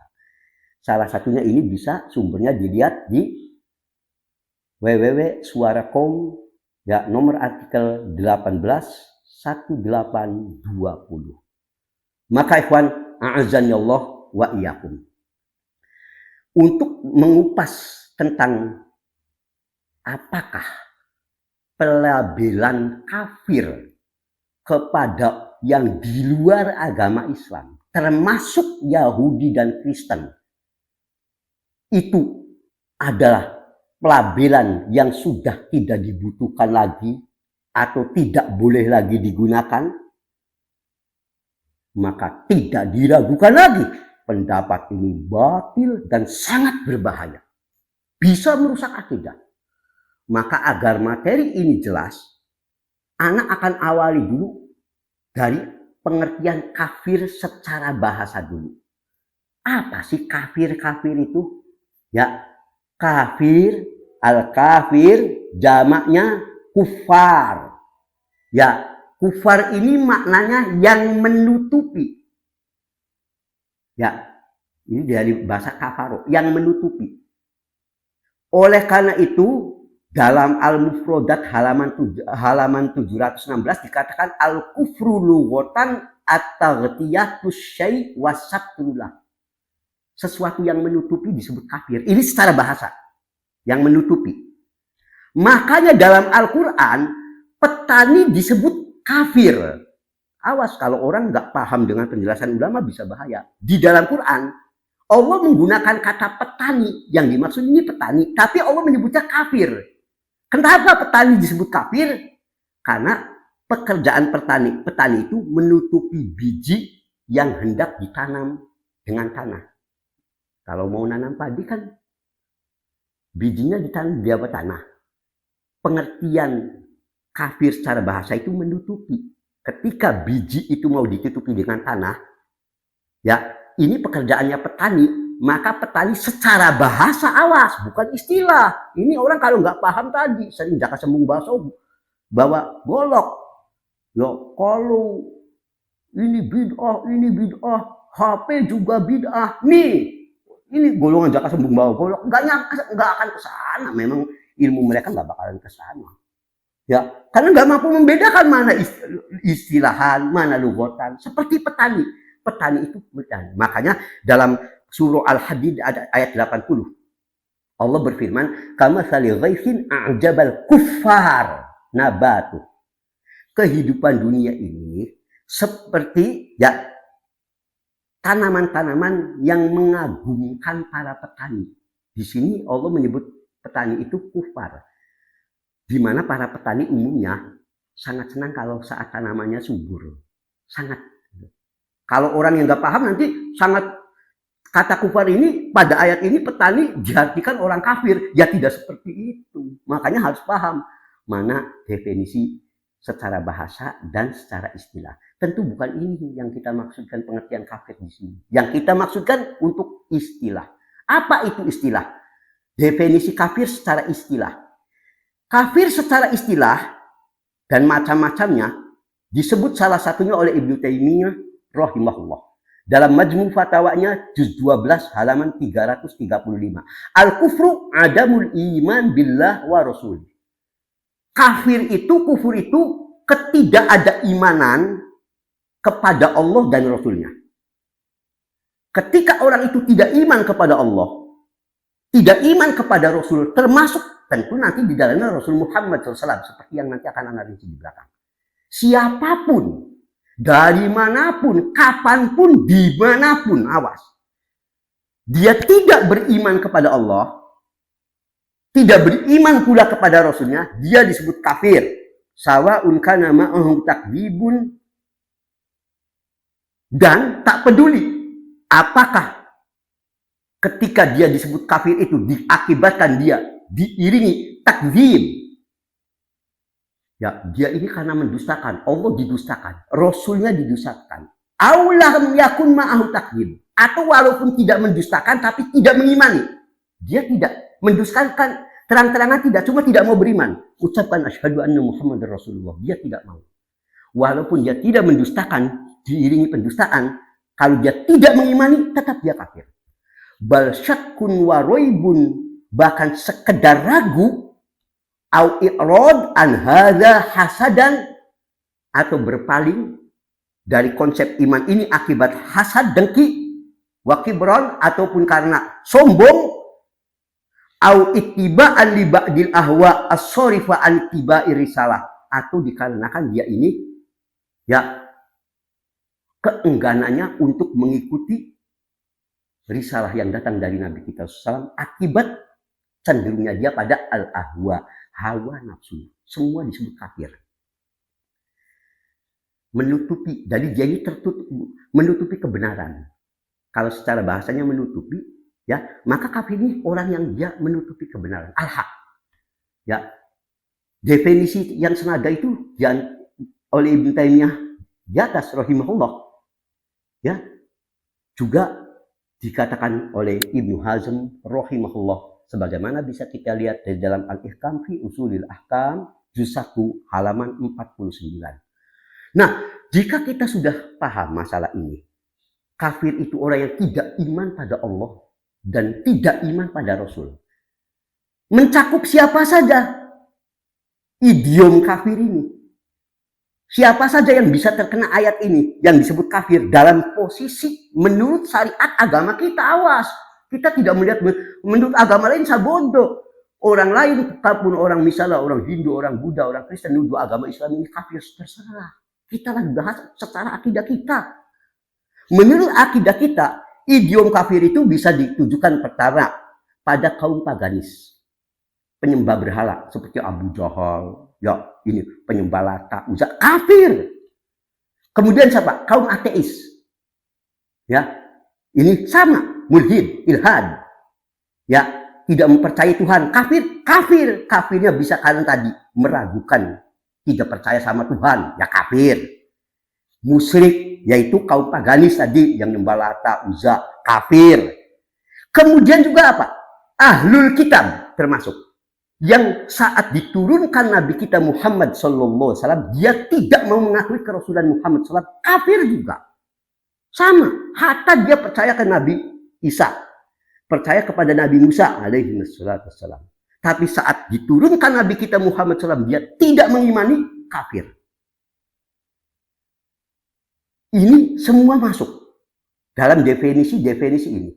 Salah satunya ini bisa sumbernya dilihat di www.suara.com, ya, nomor artikel 18/1820. Maka ikhwan, a'azzanillah wa iyyakum. Untuk mengupas tentang apakah pelabelan kafir kepada yang di luar agama Islam, termasuk Yahudi dan Kristen, itu adalah pelabelan yang sudah tidak dibutuhkan lagi atau tidak boleh lagi digunakan, maka tidak diragukan lagi pendapat ini batil dan sangat berbahaya, bisa merusak akidah. Maka agar materi ini jelas, anak akan awali dulu dari pengertian kafir secara bahasa dulu. Apa sih kafir-kafir itu? Ya, kafir, al-kafir, jamaknya kufar. Ya, kufar ini maknanya yang menutupi. Ya, ini dari bahasa kafaro, yang menutupi. Oleh karena itu, dalam Al-Mufrodat halaman 716 dikatakan al-kufru lughatan at-taghtiyatu syai' wa satrullah. Sesuatu yang menutupi disebut kafir. Ini secara bahasa, yang menutupi. Makanya dalam Al-Quran, petani disebut kafir. Awas kalau orang nggak paham dengan penjelasan ulama bisa bahaya. Di dalam Quran, Allah menggunakan kata petani. Yang dimaksud ini petani, tapi Allah menyebutnya kafir. Kenapa petani disebut kafir? Karena pekerjaan petani itu menutupi biji yang hendak ditanam dengan tanah. Kalau mau nanam padi kan bijinya ditanam di bawah tanah. Pengertian kafir secara bahasa itu menutupi. Ketika biji itu mau ditutupi dengan tanah, ya ini pekerjaannya petani, maka petani secara bahasa, awas, bukan istilah. Ini orang kalau nggak paham tadi, sering jaka sembung baso, bawa golok. Yo, kalau ini bid'ah, HP juga bid'ah. Nih, ini golongan jaka sembung bawa golok, nggak akan ke sana. Memang ilmu mereka nggak bakalan ke sana. Ya, karena nggak mampu membedakan mana istilahan, mana lugotan. Seperti petani. Petani itu petani. Makanya dalam surah Al-Hadid ayat 80. Allah berfirman, kamatsali ghaitsin a'jabal kuffar nabatu. Kehidupan dunia ini seperti ya tanaman-tanaman yang mengagumkan para petani. Di sini Allah menyebut petani itu kufar. Di mana para petani umumnya sangat senang kalau saat tanamannya subur. Sangat. Kalau orang yang nggak paham nanti sangat, kata kufar ini pada ayat ini petani diartikan orang kafir. Ya tidak seperti itu. Makanya harus paham mana definisi secara bahasa dan secara istilah. Tentu bukan ini yang kita maksudkan pengertian kafir di sini. Yang kita maksudkan untuk istilah. Apa itu istilah? Definisi kafir secara istilah. Kafir secara istilah dan macam-macamnya disebut salah satunya oleh Ibnu Taimiyah rahimahullah. Dalam Majmu' Fatawanya juz 12 halaman 335. Al-kufru adamul iman billah wa rasul. Kafir itu, kufur itu ketidakadaimanan kepada Allah dan Rasulnya. Ketika orang itu tidak iman kepada Allah, tidak iman kepada Rasul, termasuk tentu nanti di dalamnya Rasul Muhammad SAW, seperti yang nanti akan Anda rinci di belakang. Siapapun, dari manapun, kapanpun, dimanapun, awas. Dia tidak beriman kepada Allah, tidak beriman pula kepada Rasulnya, dia disebut kafir. Sawa'un kana ma'ahum takdzibun, dan tak peduli apakah ketika dia disebut kafir itu diakibatkan dia diiringi takdzib. Ya, dia ini karena mendustakan, Allah didustakan, Rasulnya didustakan. Aulam yakun ma'ahu takdzib, atau walaupun tidak mendustakan tapi tidak mengimani. Dia tidak mendustakan terang-terangan tidak, cuma tidak mau beriman. Ucapkan asyhadu anna Muhammadar Rasulullah. Dia tidak mau. Walaupun dia tidak mendustakan, diiringi pendustaan, kalau dia tidak mengimani, tetap dia kafir. Bal syakkun wa raibun, bahkan sekedar ragu, au i'rad an hadza hasadan, atau berpaling dari konsep iman ini akibat hasad, dengki, wa kibran, ataupun karena sombong, au ittiba'an li ba'dil ahwa as-sarifa an ittiba'i risalah, atau dikarenakan dia ini ya keengganannya untuk mengikuti risalah yang datang dari Nabi kita SAW, akibat cenderungnya dia pada al-ahwa, hawa nafsu. Semua disebut kafir. Menutupi, jadi dia ini tertutup, menutupi kebenaran. Kalau secara bahasanya menutupi, ya, maka kafir ini orang yang dia menutupi kebenaran, al-haq. Ya, definisi yang senada itu yang oleh Ibnu Taimiyah di atas rahimahullah, ya, juga dikatakan oleh Ibnu Hazm rahimahullah, sebagaimana bisa kita lihat dari dalam Al-Ihkam fi Ushulil Ahkam juz 1 halaman 49. Nah, jika kita sudah paham masalah ini, kafir itu orang yang tidak iman pada Allah dan tidak iman pada Rasul. Mencakup siapa saja idiom kafir ini. Siapa saja yang bisa terkena ayat ini yang disebut kafir dalam posisi menurut syariat agama kita, awas. Kita tidak melihat menurut agama lain sabodo. Orang lain, apapun orang, misalnya orang Hindu, orang Buddha, orang Kristen, nuduh agama Islam ini kafir, terserah. Kita lagi bahas secara akidah kita. Menurut akidah kita, idiom kafir itu bisa ditujukan pertama pada kaum paganis, penyembah berhala seperti Abu Jahal, ya ini penyembah Lata, Uzza, kafir. Kemudian siapa? Kaum ateis. Ya, ini sama, mulhid, ilhad. Ya, tidak mempercayai Tuhan, kafir, kafir. Kafirnya bisa kalian tadi meragukan, tidak percaya sama Tuhan, ya kafir. Musyrik, yaitu kaum paganis tadi yang menyembah Lata, Uzza, kafir. Kemudian juga apa? Ahlul kitab termasuk, yang saat diturunkan Nabi kita Muhammad SAW, dia tidak mau mengakui kerasulan Muhammad SAW, kafir juga. Sama, hatta dia percaya ke Nabi Isa, percaya kepada Nabi Musa alaihi wassalam. Tapi saat diturunkan Nabi kita Muhammad SAW, dia tidak mengimani, kafir. Ini semua masuk dalam definisi-definisi ini.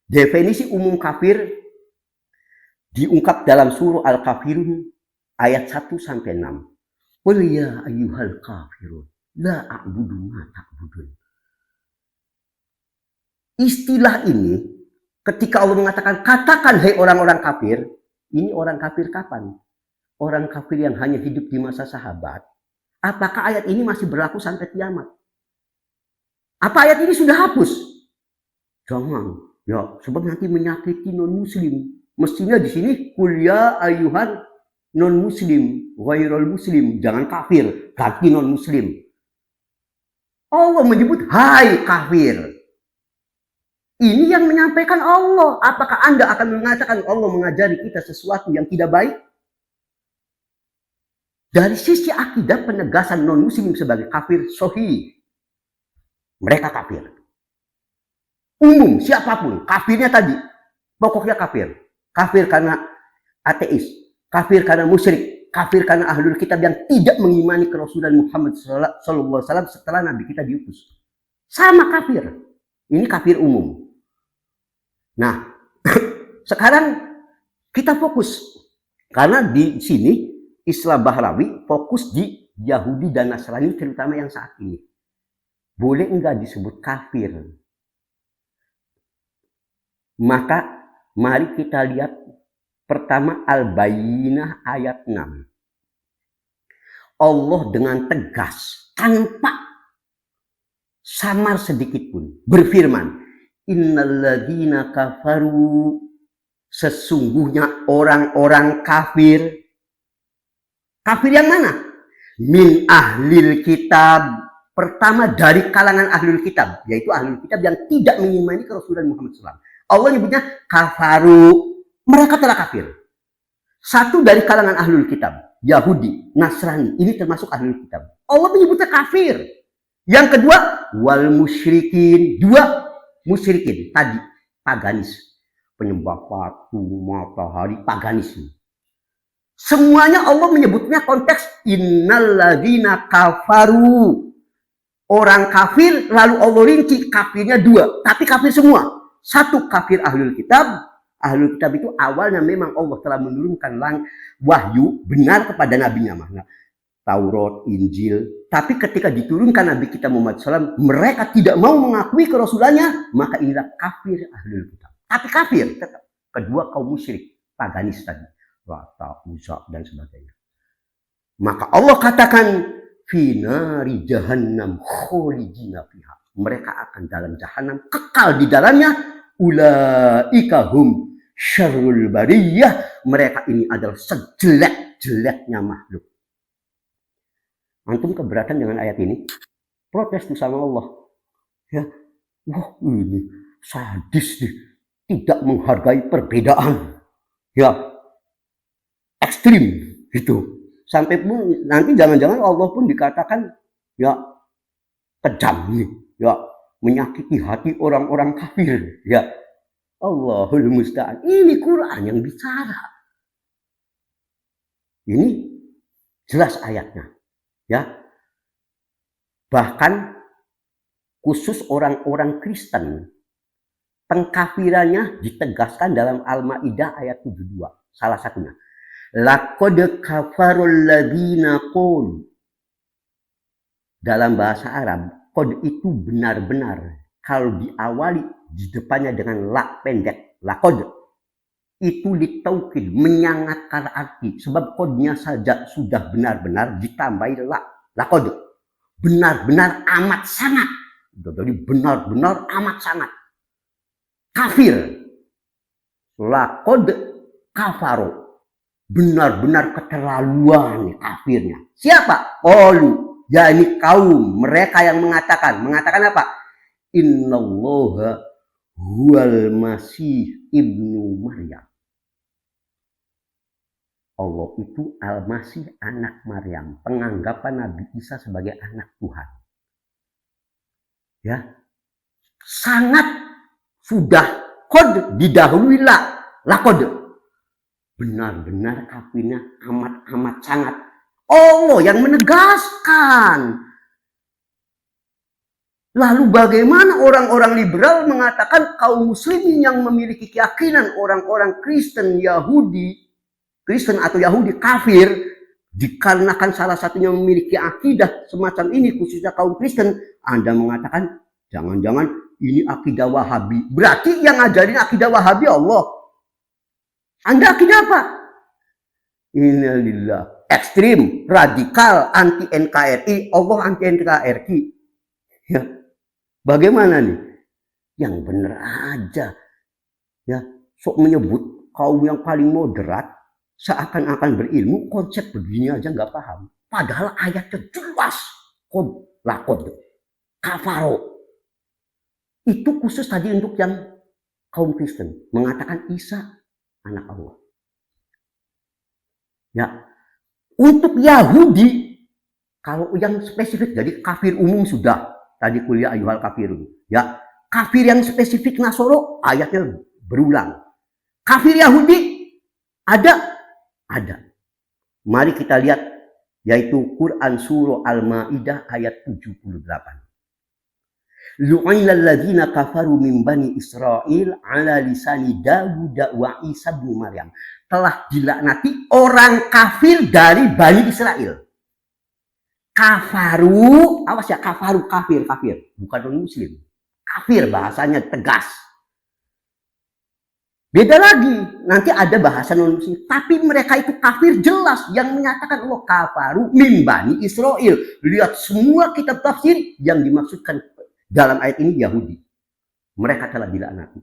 Definisi umum kafir diungkap dalam surah Al-Kafirun ayat 1-6. Qul ya ayyuhal kafirun la a'budu ma ta'budun. Istilah ini ketika Allah mengatakan katakan hai orang-orang kafir, ini orang kafir kapan? Orang kafir yang hanya hidup di masa sahabat. Apakah ayat ini masih berlaku sampai kiamat? Apa ayat ini sudah hapus? Jangan, ya, sebab nanti menyakiti non-muslim. Mestinya di sini kuliah ayuhan non muslim, ghairul muslim, jangan kafir, ganti non muslim. Allah menyebut hai kafir. Ini yang menyampaikan Allah. Apakah Anda akan mengatakan Allah mengajari kita sesuatu yang tidak baik? Dari sisi akidah penegasan non muslim sebagai kafir sahih. Mereka kafir. Umum siapapun, kafirnya tadi pokoknya kafir. Kafir karena ateis, kafir karena musyrik, kafir karena ahlul kitab yang tidak mengimani kerasulan Muhammad SAW setelah Nabi kita diutus. Sama kafir. Ini kafir umum. Nah, sekarang kita fokus. Karena di sini Islam Bahrawi fokus di Yahudi dan Nasrani, terutama yang saat ini. Boleh enggak disebut kafir? Maka mari kita lihat pertama Al-Bayyinah ayat 6. Allah dengan tegas, tanpa samar sedikit pun, berfirman, innalladzina kafaru, sesungguhnya orang-orang kafir. Kafir yang mana? Min ahlil kitab. Pertama dari kalangan ahlul kitab, yaitu ahlul kitab yang tidak mengimani kerasulan Muhammad SAW. Allah nyebutnya kafaru, mereka telah kafir. Satu dari kalangan ahlul kitab, Yahudi, Nasrani, ini termasuk ahlul kitab. Allah menyebutnya kafir. Yang kedua, wal musyrikin. Dua, musyrikin. Tadi, paganis. Penyembah patung, matahari, paganis. Semuanya Allah menyebutnya konteks innalladzina kafaru. Orang kafir, lalu Allah rinci kafirnya dua. Tapi kafir semua. Satu, kafir ahlul kitab. Ahlul kitab itu awalnya memang Allah telah menurunkan wahyu benar kepada nabinya, mana Taurat, Injil. Tapi ketika diturunkan Nabi kita Muhammad SAW, mereka tidak mau mengakui kerasulannya, maka inilah kafir ahlul kitab. Tapi kafir tetap. Kedua, kaum musyrik, paganis tadi, Lata, Uzza dan sebagainya. Maka Allah katakan finari jahannam kholidina fiha. Mereka akan dalam jahanam, kekal di dalamnya. Ulaika hum syarrul bariyah. Mereka ini adalah sejelek-jeleknya makhluk. Antum keberatan dengan ayat ini? Protes tuh sama Allah. Ya, wah ini sadis nih. Tidak menghargai perbedaan. Ya, ekstrim gitu. Sampai pun nanti jangan-jangan Allah pun dikatakan ya kejam nih. Ya, menyakiti hati orang-orang kafir. Ya, Allahul musta'an. Ini Quran yang bicara. Ini jelas ayatnya. Ya. Bahkan khusus orang-orang Kristen, pengkafirannya ditegaskan dalam Al-Maidah ayat 72. Salah satunya. Laqad kafarul ladzina qalu. Dalam bahasa Arab, qad itu benar-benar. Kalau diawali di depannya dengan la pendek, laqad itu litaukid, menyangatkan arti. Sebab kodnya saja sudah benar-benar ditambahi la. Laqad. Benar-benar amat sangat. Jadi benar-benar amat sangat. Kafir. Laqad kafaru. Benar-benar keterlaluan kafirnya. Siapa? Qalu. Ya ini kaum. Mereka yang mengatakan. Mengatakan apa? Innallaha huwal masih ibnu Maryam. Allah itu Al-Masih anak Maryam. Penganggapan Nabi Isa sebagai anak Tuhan. Ya. Sangat sudah kod didahului lakod. Benar-benar kafirnya amat-amat sangat. Allah yang menegaskan. Lalu bagaimana orang-orang liberal mengatakan kaum muslimin yang memiliki keyakinan orang-orang Kristen, Yahudi, Kristen atau Yahudi kafir, dikarenakan salah satunya memiliki akidah semacam ini, khususnya kaum Kristen, Anda mengatakan jangan-jangan ini akidah Wahabi. Berarti yang ngajarin akidah Wahabi Allah. Anda akidah apa? Innalillah. Ekstrim, radikal, anti NKRI, Allah anti NKRI. Ya. Bagaimana nih? Yang benar aja. Ya, sok menyebut kaum yang paling moderat seakan-akan berilmu, konsep begini aja nggak paham. Padahal ayatnya jelas. Kod, lakod, kafaro. Itu khusus tadi untuk yang kaum Kristen. Mengatakan Isa anak Allah. Ya, untuk Yahudi, kalau yang spesifik, jadi kafir umum sudah. Tadi kuliah ayuhal kafirun. Ya, kafir yang spesifik Nasoro, ayatnya berulang. Kafir Yahudi, ada. Mari kita lihat, yaitu Quran Surah Al-Ma'idah ayat 78. Lu'inal ladzina kafaru min bani Israel ala lisani Dawud wa Isa bin Maryam. Telah dilaknati orang kafir dari Bani Israel. Kafaru, awas ya, kafaru, kafir, bukan non muslim. Kafir bahasanya tegas. Beda lagi, nanti ada bahasa non muslim, tapi mereka itu kafir jelas yang menyatakan Allah kafaru min bani Israel. Lihat semua kitab tafsir yang dimaksudkan dalam ayat ini Yahudi. Mereka telah dilaknati.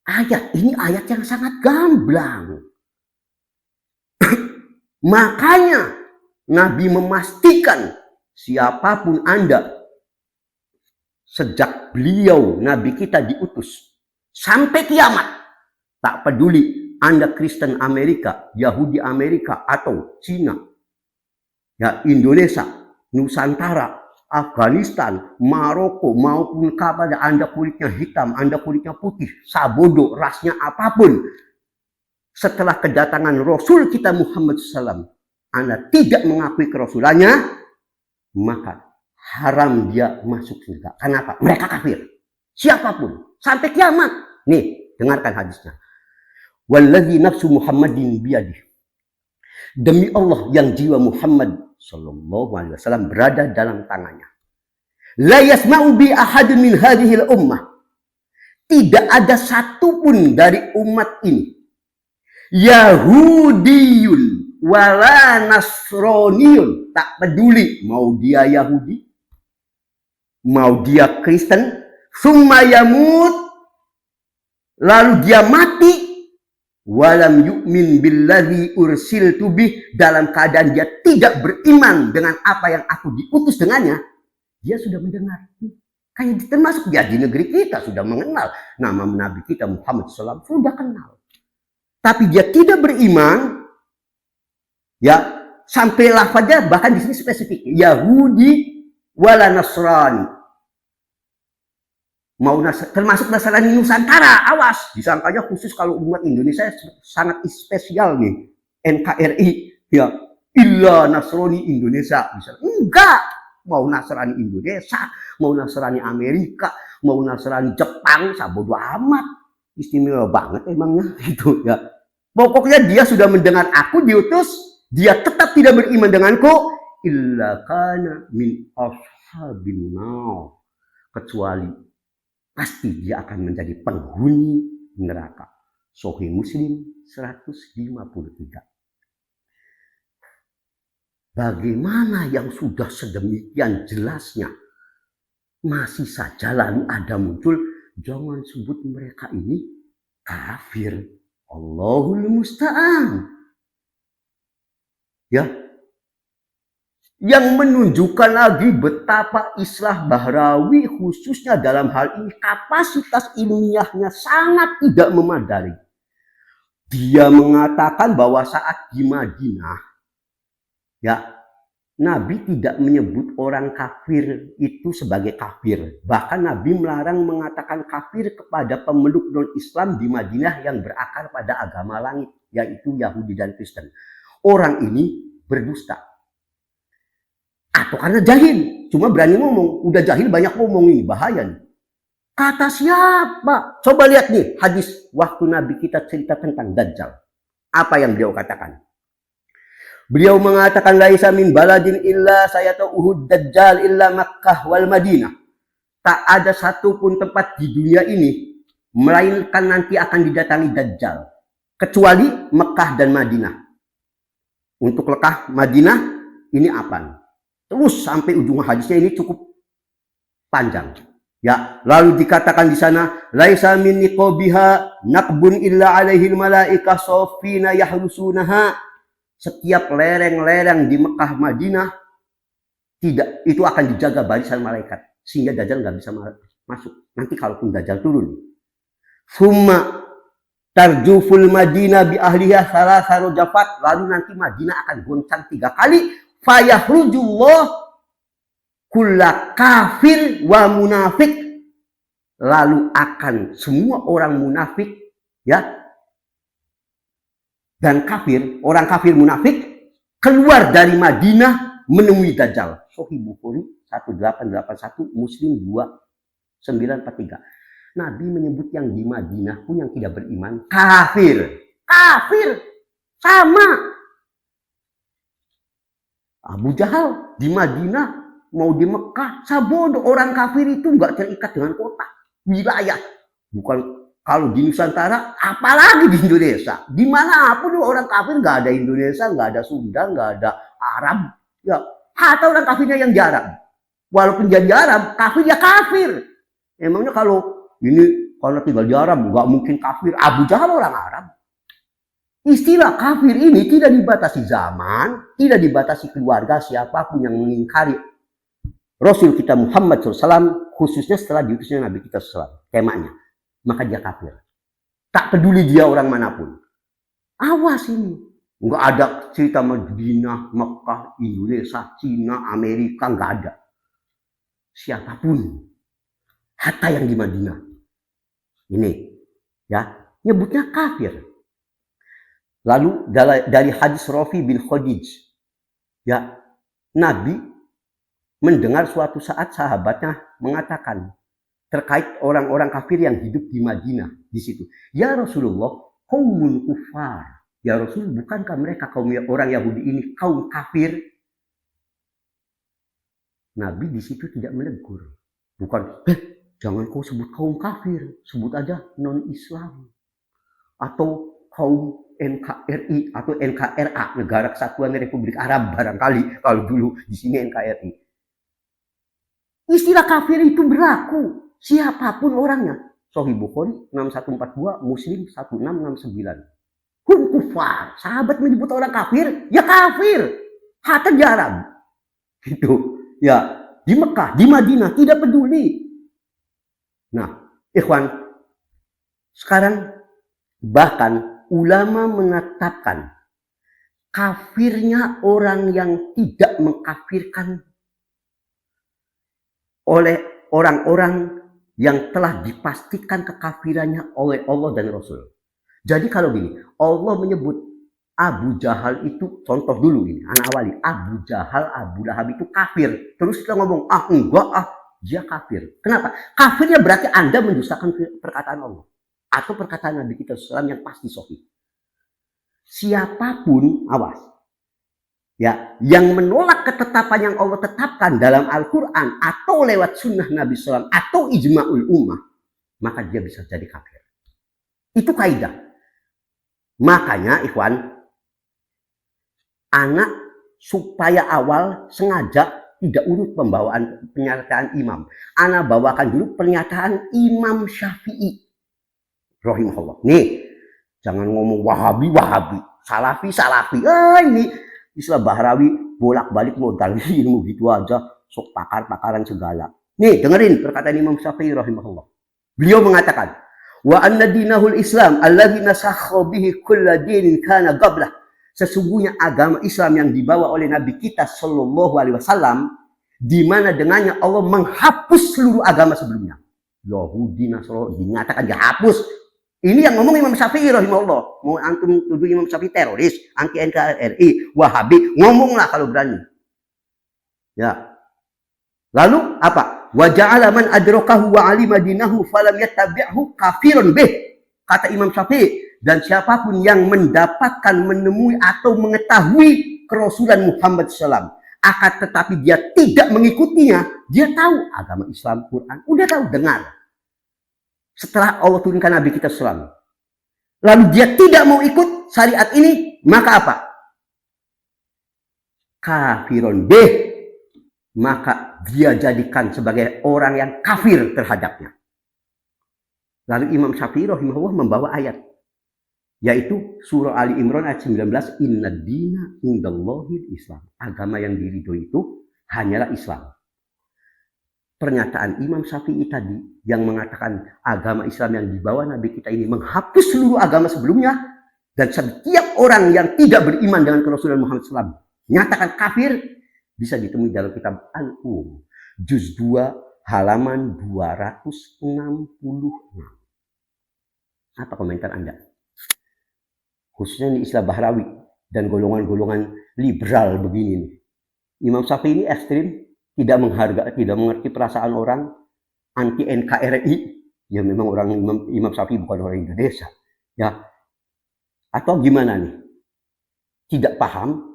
Ayat ini ayat yang sangat gamblang. Makanya Nabi memastikan siapapun Anda sejak beliau Nabi kita diutus sampai kiamat, tak peduli Anda Kristen Amerika, Yahudi Amerika, atau Cina, ya Indonesia, Nusantara, Afghanistan, Maroko, maupun kepada Anda kulitnya hitam, Anda kulitnya putih, sabodo, rasnya apapun. Setelah kedatangan Rasul kita Muhammad SAW, Anda tidak mengakui kerasulannya, maka haram dia masuk surga. Kenapa? Mereka kafir. Siapapun. Sampai kiamat. Nih, dengarkan hadisnya. Walladzi nafsu Muhammadin biyadih. Demi Allah yang jiwa Muhammad sallallahu alaihi wasallam berada dalam tangannya. La yasma'u bi ahadin min hadhil ummah. Tidak ada satupun dari umat ini, Yahudiyun wala Nasroniyun, tak peduli mau dia Yahudi, mau dia Kristen, summa yamut, lalu dia mati, walam yu'min billadzi ursiltu bih, dalam keadaan dia tidak beriman dengan apa yang aku diutus dengannya, dia sudah mendengar. Kayak termasuk dia di negeri kita sudah mengenal nama Nabi kita Muhammad SAW, sudah kenal. Tapi dia tidak beriman, ya, sampai lafaznya bahkan di sini spesifik, Yahudi wala Nasrani. Mau termasuk Nasrani Nusantara, awas, disangkanya khusus kalau umat Indonesia sangat spesial nih, NKRI, ya, illa Nasrani Indonesia, misalnya. Enggak, mau Nasrani Indonesia, mau Nasrani Amerika, mau Nasrani Jepang, sabodo amat, istimewa banget emangnya itu ya. Pokoknya dia sudah mendengar aku diutus, dia tetap tidak beriman denganku, illa kana min ashabin nar, kecuali pasti dia akan menjadi penghuni neraka. Sahih Muslim 153. Bagaimana yang sudah sedemikian jelasnya masih saja lalu ada muncul, jangan sebut mereka ini kafir. Allahul musta'an. Ya. Yang menunjukkan lagi betapa Islah Bahrawi khususnya dalam hal ini kapasitas ilmiahnya sangat tidak memadai. Dia mengatakan bahwa saat di Madinah, ya, Nabi tidak menyebut orang kafir itu sebagai kafir. Bahkan Nabi melarang mengatakan kafir kepada pemeluk non-Islam di Madinah yang berakar pada agama langit, yaitu Yahudi dan Kristen. Orang ini berdusta. Atau karena jahil, cuma berani ngomong. Udah jahil banyak ngomong, ini bahaya nih. Kata siapa? Coba lihat nih hadis waktu Nabi kita cerita tentang Dajjal. Apa yang beliau katakan? Beliau mengatakan laisa min baladin illa sayatuhud Dajjal illa Makkah wal Madinah. Tak ada satupun tempat di dunia ini melainkan nanti akan didatangi Dajjal kecuali Mekah dan Madinah. Untuk Mekah Madinah ini apa? Terus sampai ujung hadisnya ini cukup panjang. Ya, lalu dikatakan di sana laisa min niqabiha naqbun illa alaihil malaikah safina yahrusunaha. Setiap lereng-lereng di Mekah Madinah tidak itu akan dijaga barisan malaikat sehingga Dajjal nggak bisa masuk. Nanti kalaupun Dajjal turun, summa tarjuful Madinah bi ahliha salasa rajafat, lalu nanti Madinah akan goncang 3 kali, fayahrujullah kulla kafir wa munafik, lalu akan semua orang munafik, ya, dan kafir, orang kafir munafik keluar dari Madinah menemui Dajjal. Sahih Bukhari 1881, Muslim 2943. Nabi menyebut yang di Madinah pun yang tidak beriman kafir. Kafir. Sama. Abu Jahal di Madinah mau di Mekah, sabodo, orang kafir itu nggak terikat dengan kota, wilayah. Bukan kalau di Nusantara, apalagi di Indonesia. Dimanapun orang kafir, nggak ada Indonesia, nggak ada Sunda, nggak ada Arab. Ya, atau orang kafirnya yang di Arab. Walaupun jadi Arab, kafir ya kafir. Emangnya kalau ini karena tinggal di Arab, nggak mungkin kafir. Abu Jahal orang Arab. Istilah kafir ini tidak dibatasi zaman, tidak dibatasi keluarga, siapapun yang mengingkari Rasul kita Muhammad SAW, khususnya setelah diutusnya Nabi kita SAW. Temanya. Maka dia kafir. Tak peduli dia orang manapun. Awas ini. Nggak ada cerita Madinah, Mekah, Indonesia, Cina, Amerika, nggak ada. Siapapun. Hatta yang di Madinah. Ini, ya, nyebutnya kafir. Lalu dari hadis Rafi bin Khadij, ya, Nabi mendengar suatu saat sahabatnya mengatakan terkait orang-orang kafir yang hidup di Madinah di situ. Ya Rasulullah, qaumun kufar. Ya Rasul, bukankah mereka kaum orang Yahudi ini kaum kafir? Nabi di situ tidak menegur. Bukan, jangan kau sebut kaum kafir, sebut aja non-Islam. Atau kaum NKRI atau NKRA, Negara Kesatuan Republik Arab barangkali, kalau dulu di sini NKRI. Istilah kafir itu berlaku siapapun orangnya. Sahih Bukhari 6142, Muslim 1669. Hum kufar. Sahabat menyebut orang kafir, ya kafir. Hatta di Arab. Gitu. Ya, di Mekah, di Madinah, tidak peduli. Nah, ikhwan, sekarang bahkan ulama menetapkan kafirnya orang yang tidak mengkafirkan oleh orang-orang yang telah dipastikan kekafirannya oleh Allah dan Rasul. Jadi kalau gini, Allah menyebut Abu Jahal itu, contoh dulu ini, anak awali, Abu Jahal, Abu Lahab itu kafir. Terus kita ngomong, enggak, dia kafir. Kenapa? Kafirnya berarti Anda mendustakan perkataan Allah. Atau perkataan Nabi kita SAW yang pasti sahih. Siapapun, awas. Ya, yang menolak ketetapan yang Allah tetapkan dalam Al-Quran atau lewat sunnah Nabi SAW atau ijma'ul ummah, maka dia bisa jadi kafir. Itu kaidah. Makanya ikhwan, anak supaya awal sengaja tidak urut pembawaan pernyataan imam. Anak bawakan dulu pernyataan Imam Syafi'i rahimahullah. Nih, jangan ngomong Wahabi, Salafi. Ini istilah Bahrawi bolak-balik modal ilmu gitu aja, sok pakar-pakaran segala. Nih, dengerin perkataan Imam Syafi'i rahimahullah. Beliau mengatakan, wa anna dinahul Islam alladzi nasakha bihi kulla dinin kana qablah. Sesungguhnya agama Islam yang dibawa oleh Nabi kita sallallahu alaihi wasallam, di mana dengannya Allah menghapus seluruh agama sebelumnya. Yahudi, Nasrani dinyatakan dihapus. Ini yang ngomong Imam Syafi'i rahimahullah. Mau antum tuduh Imam Syafi'i teroris, anti NKRI, Wahabi, ngomonglah kalau berani. Ya. Lalu apa? Wa ja'ala man adrakahu wa alima dinahu falam yattabi'hu kafirun bih. Kata Imam Syafi'i, dan siapapun yang mendapatkan, menemui atau mengetahui kerasulan Muhammad SAW, akan tetapi dia tidak mengikutinya, dia tahu agama Islam, Quran, udah tahu, dengar. Setelah Allah turunkan Nabi kita SAW, lalu dia tidak mau ikut syariat ini, maka apa? Kafirun bih. Maka dia jadikan sebagai orang yang kafir terhadapnya. Lalu Imam Syafi'i rahimahullah membawa ayat, yaitu surah Ali Imran ayat 19, inna dina indallahil Islam. Agama yang diridhoi itu hanyalah Islam. Pernyataan Imam Syafi'i tadi yang mengatakan agama Islam yang dibawa Nabi kita ini menghapus seluruh agama sebelumnya, dan setiap orang yang tidak beriman dengan Rasulullah Muhammad SAW nyatakan kafir, bisa ditemui dalam kitab Al-Um, juz 2, halaman 266. Apa komentar Anda? Khususnya di istilah Bahrawi dan golongan-golongan liberal begini nih. Imam Syafi'i ini ekstrim, tidak menghargai, tidak mengerti perasaan orang, anti NKRI. Ya memang orang Imam Syafi'i bukan orang Indonesia. Ya. Atau gimana nih? Tidak paham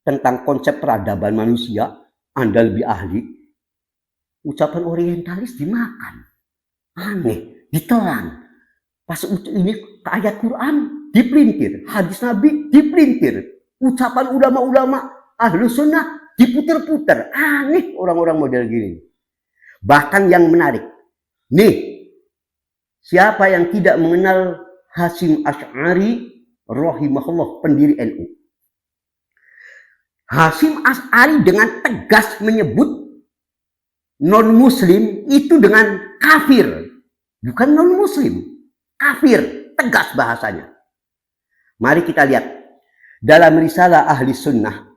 tentang konsep peradaban manusia, Anda lebih ahli. Ucapan orientalis dimakan. Aneh, ditelan. Pas ini ayat Quran dipelintir, hadis Nabi dipelintir, ucapan ulama-ulama ahlu sunnah diputer-puter. Aneh orang-orang model gini. Bahkan yang menarik, nih, siapa yang tidak mengenal Hasyim Asy'ari rahimahullah, pendiri NU. Hasyim Asy'ari dengan tegas menyebut non-muslim itu dengan kafir. Bukan non-muslim, kafir, tegas bahasanya. Mari kita lihat dalam risalah Ahli Sunnah,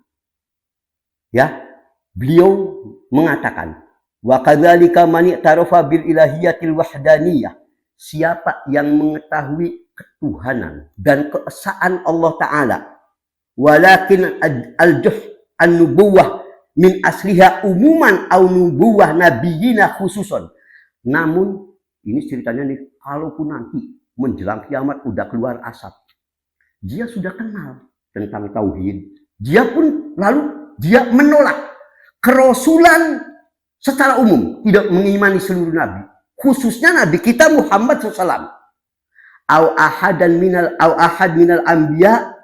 ya, beliau mengatakan, wa kadzalika man i'tarafa bil ilahiyatil wahdaniyah, siapa yang mengetahui ketuhanan dan keesaan Allah Ta'ala, walakin al-juh an-nubuwah min asliha umuman au nubuwah nabiyina khususon. Namun ini ceritanya nih, kalaupun nanti menjelang kiamat udah keluar asap, dia sudah kenal tentang tauhid, dia pun lalu dia menolak kerasulan secara umum, tidak mengimani seluruh nabi, khususnya nabi kita Muhammad SAW. Au ahad minal anbiya,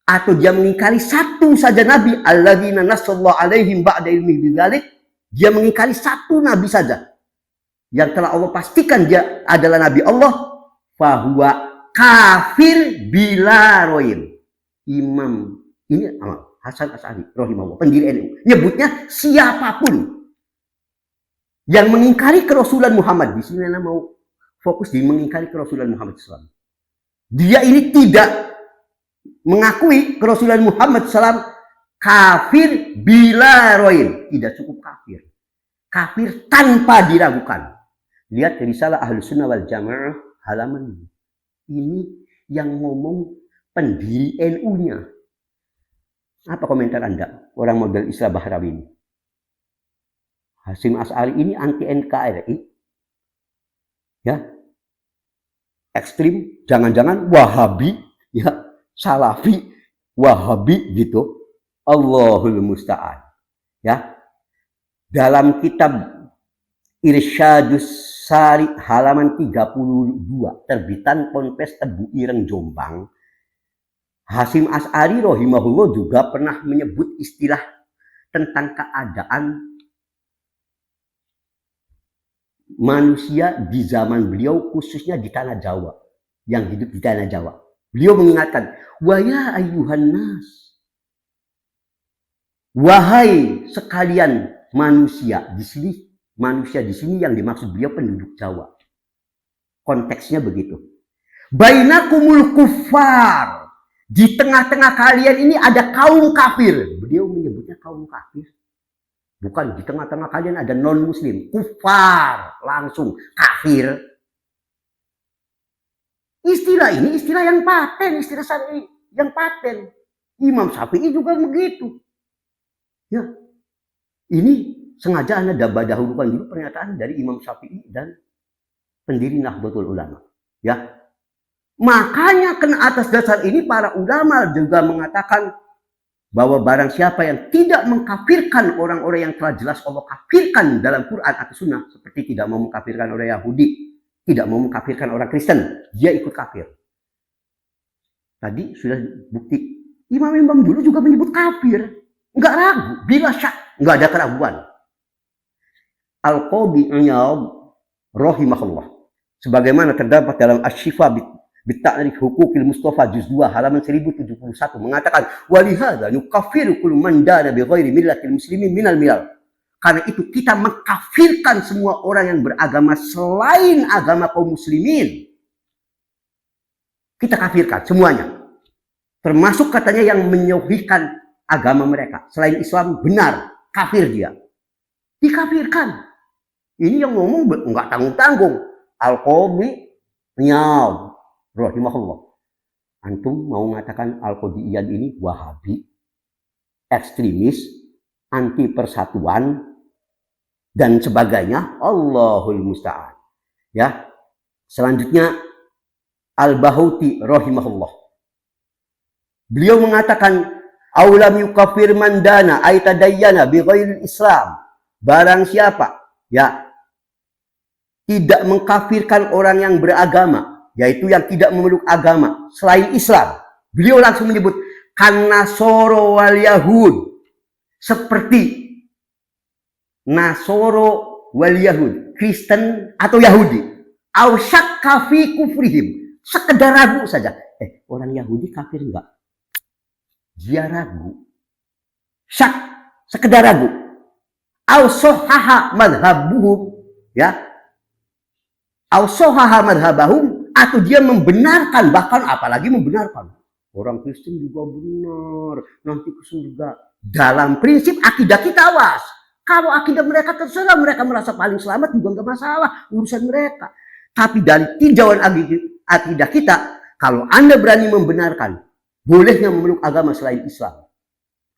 atau dia mengingkari satu saja nabi, alladzina nasallahu alaihim ba'da ilmi bidzalik, dia mengingkari satu nabi saja yang telah Allah pastikan dia adalah nabi Allah, fahuwa kafir bila roin. Imam ini Hasan Asy'ari rahimahullah, pendiri NU, nyebutnya siapapun yang mengingkari kerasulan Muhammad, di sini Ana mau fokus di mengingkari kerasulan Muhammad SAW. Dia ini tidak mengakui kerasulan Muhammad SAW, kafir bila roin, tidak cukup kafir, kafir tanpa diragukan. Lihat risalah Ahlus Sunnah wal Jamaah halaman ini yang ngomong pendiri NU-nya. Apa komentar Anda, orang model Islah Bahrawi ini? Hasyim Asy'ari ini anti NKRI, ya, ekstrim, jangan-jangan Wahabi, ya, Salafi, Wahabi gitu. Allahul Musta'an. Ya. Dalam kitab Irsyadus Sari halaman 32, terbitan Ponpes Tebu Ireng Jombang, Hasyim Asy'ari rahimahullah juga pernah menyebut istilah tentang keadaan manusia di zaman beliau, khususnya di tanah Jawa, yang hidup di tanah Jawa. Beliau mengingatkan, wa ya ayyuhan nas, wahai sekalian manusia. Di sini manusia di sini yang dimaksud beliau penduduk Jawa. Konteksnya begitu. Bainakumul kuffar, di tengah-tengah kalian ini ada kaum kafir. Beliau menyebutnya kaum kafir. Bukan di tengah-tengah kalian ada non-muslim, kufar, langsung kafir. Istilah ini istilah yang paten, istilah syar'i yang paten. Imam Syafi'i juga begitu. Ya, ini sengaja Anda dahulukan dulu pernyataan dari Imam Syafi'i dan pendiri Nahdlatul Ulama. Ya, makanya kena atas dasar ini para ulama juga mengatakan bahwa barang siapa yang tidak mengkafirkan orang-orang yang telah jelas Allah kafirkan dalam Quran atau Sunnah, seperti tidak mau mengkafirkan orang Yahudi, tidak mau mengkafirkan orang Kristen, dia ikut kafir. Tadi sudah bukti. Imam-imam dulu juga menyebut kafir, nggak ragu, bila syak, nggak ada keraguan. Al-Qadhi Iyad rahimahullah, sebagaimana terdapat dalam Asy-Syifa Bitta'rif Hukukil Mustafa juz 2 halaman 1071 mengatakan, walihadza nukaffiru kullu man dana bi ghairi millatil muslimin minal milal. Karena itu kita mengkafirkan semua orang yang beragama selain agama kaum muslimin. Kita kafirkan semuanya. Termasuk katanya yang menyauhihkan agama mereka. Selain Islam benar, kafir dia. Dikafirkan. Ini yang ngomong enggak tanggung-tanggung. Al-Qadhi Iyad rahimahullah. Antum mau mengatakan Al-Qadhi Iyad ini Wahabi, ekstremis, anti persatuan, dan sebagainya. Allahul Musta'an. Ya. Selanjutnya Al-Bahuti rahimahullah. Beliau mengatakan, aulam yukafir mandana aitadayyana bi ghairil Islam. Barang siapa, ya, tidak mengkafirkan orang yang beragama, yaitu yang tidak memeluk agama selain Islam. Beliau langsung menyebut kan-nasoro wal yahud, seperti Nasoro wal Yahud, Kristen atau Yahudi. Au syakka fi kufrihim, sekedar ragu saja. Orang Yahudi kafir enggak? Dia ragu. Syak, sekedar ragu. Au sohaha madhabuhum, ya. Au sohaha madhabahum, atau dia membenarkan, bahkan apalagi membenarkan. Orang Kristen juga benar, nanti ke surga. Dalam prinsip akidah kita, awas. Kalau akidah mereka terserah, mereka merasa paling selamat juga nggak masalah, urusan mereka. Tapi dari tinjauan akidah kita, kalau Anda berani membenarkan, bolehnya memeluk agama selain Islam.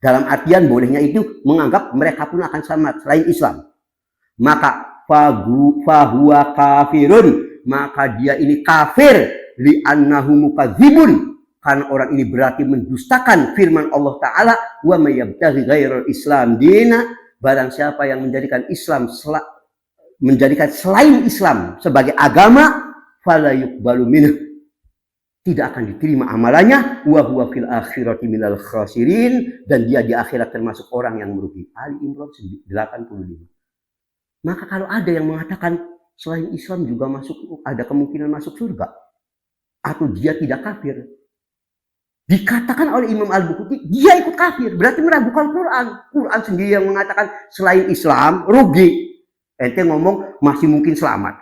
Dalam artian bolehnya itu menganggap mereka pun akan selamat selain Islam. Maka fahuwa kafirun, maka dia ini kafir, li'annahu mukadzibun, karena orang ini berarti mendustakan firman Allah Ta'ala, wa may yabtaghi ghairal Islam dina, barang siapa yang menjadikan Islam menjadikan selain Islam sebagai agama, fala yuqbalu minhu, tidak akan diterima amalannya, wa huwa fil akhirati minal khasirin, dan dia di akhirat termasuk orang yang merugi. Ali Imran 85. Maka kalau ada yang mengatakan selain Islam juga ada kemungkinan masuk surga, atau dia tidak kafir, dikatakan oleh Imam Al-Bukhari dia ikut kafir, berarti meragukan Quran. Quran sendiri yang mengatakan selain Islam rugi. Ente ngomong masih mungkin selamat.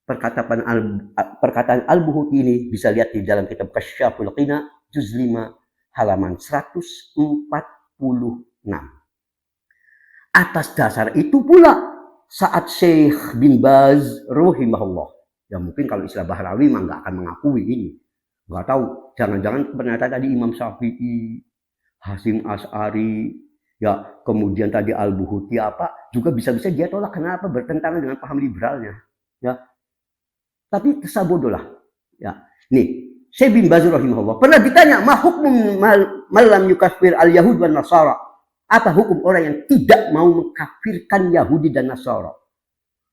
Perkataan Al-Bukhari ini bisa lihat di dalam kitab Kasyaful Qina juz 5 halaman 146. Atas dasar itu pula saat Syekh bin Baz rahimahullah, ya mungkin kalau istilah Bahrawi mah nggak akan mengakui ini. Nggak tahu, jangan-jangan ternyata tadi Imam Syafi'i, Hasim Asy'ari, ya kemudian tadi Al-Bukhari apa, juga bisa-bisa dia tolak. Kenapa? Bertentangan dengan paham liberalnya. Ya, tapi tersabodolah. Ya, nih, Syekh bin Baz rahimahullah pernah ditanya, ma hukmun malam yukafir al-Yahud wan Nasara? Apa hukum orang yang tidak mau mengkafirkan Yahudi dan Nasara?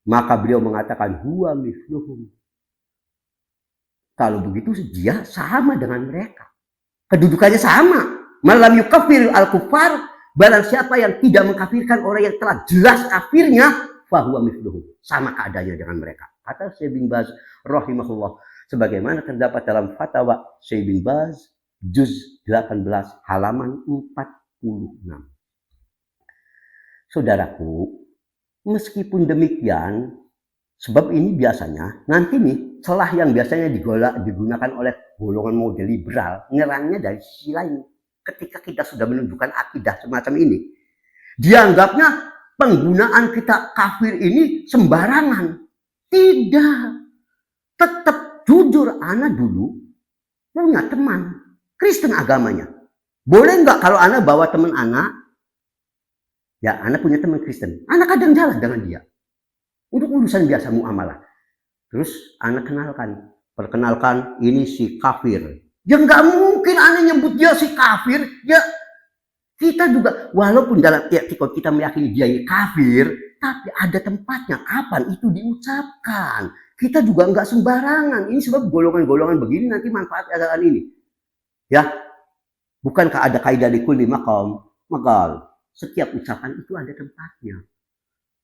Maka beliau mengatakan, huwa mithluhum. Kalau begitu dia sama dengan mereka. Kedudukannya sama. Malam yukafir al-kufar, barang siapa yang tidak mengkafirkan orang yang telah jelas kafirnya, fahuwa mithluhum. Sama keadaannya dengan mereka. Kata Syekh bin Baz rahimahullah, sebagaimana terdapat dalam fatwa Syekh bin Baz juz 18 halaman 46. Saudaraku, meskipun demikian, sebab ini biasanya nanti nih celah yang biasanya digunakan oleh golongan model liberal, nyerangnya dari sisi lain. Ketika kita sudah menunjukkan akidah semacam ini, dianggapnya penggunaan kita kafir ini sembarangan. Tidak, tetap jujur. Ana dulu punya teman Kristen agamanya. Boleh nggak kalau Ana bawa teman Ana? Ya, Ana punya teman Kristen. Ana kadang jalan dengan dia untuk urusan biasa muamalah. Terus Ana perkenalkan ini si kafir. Ya nggak mungkin Ana nyebut dia si kafir. Ya kita juga walaupun dalam kita meyakini dia ini kafir, tapi ada tempatnya kapan itu diucapkan. Kita juga nggak sembarangan. Ini sebab golongan-golongan begini nanti manfaat ajaran ini. Ya, bukankah ada kaidah di kulli maqam? Maqal. Setiap ucapan itu ada tempatnya.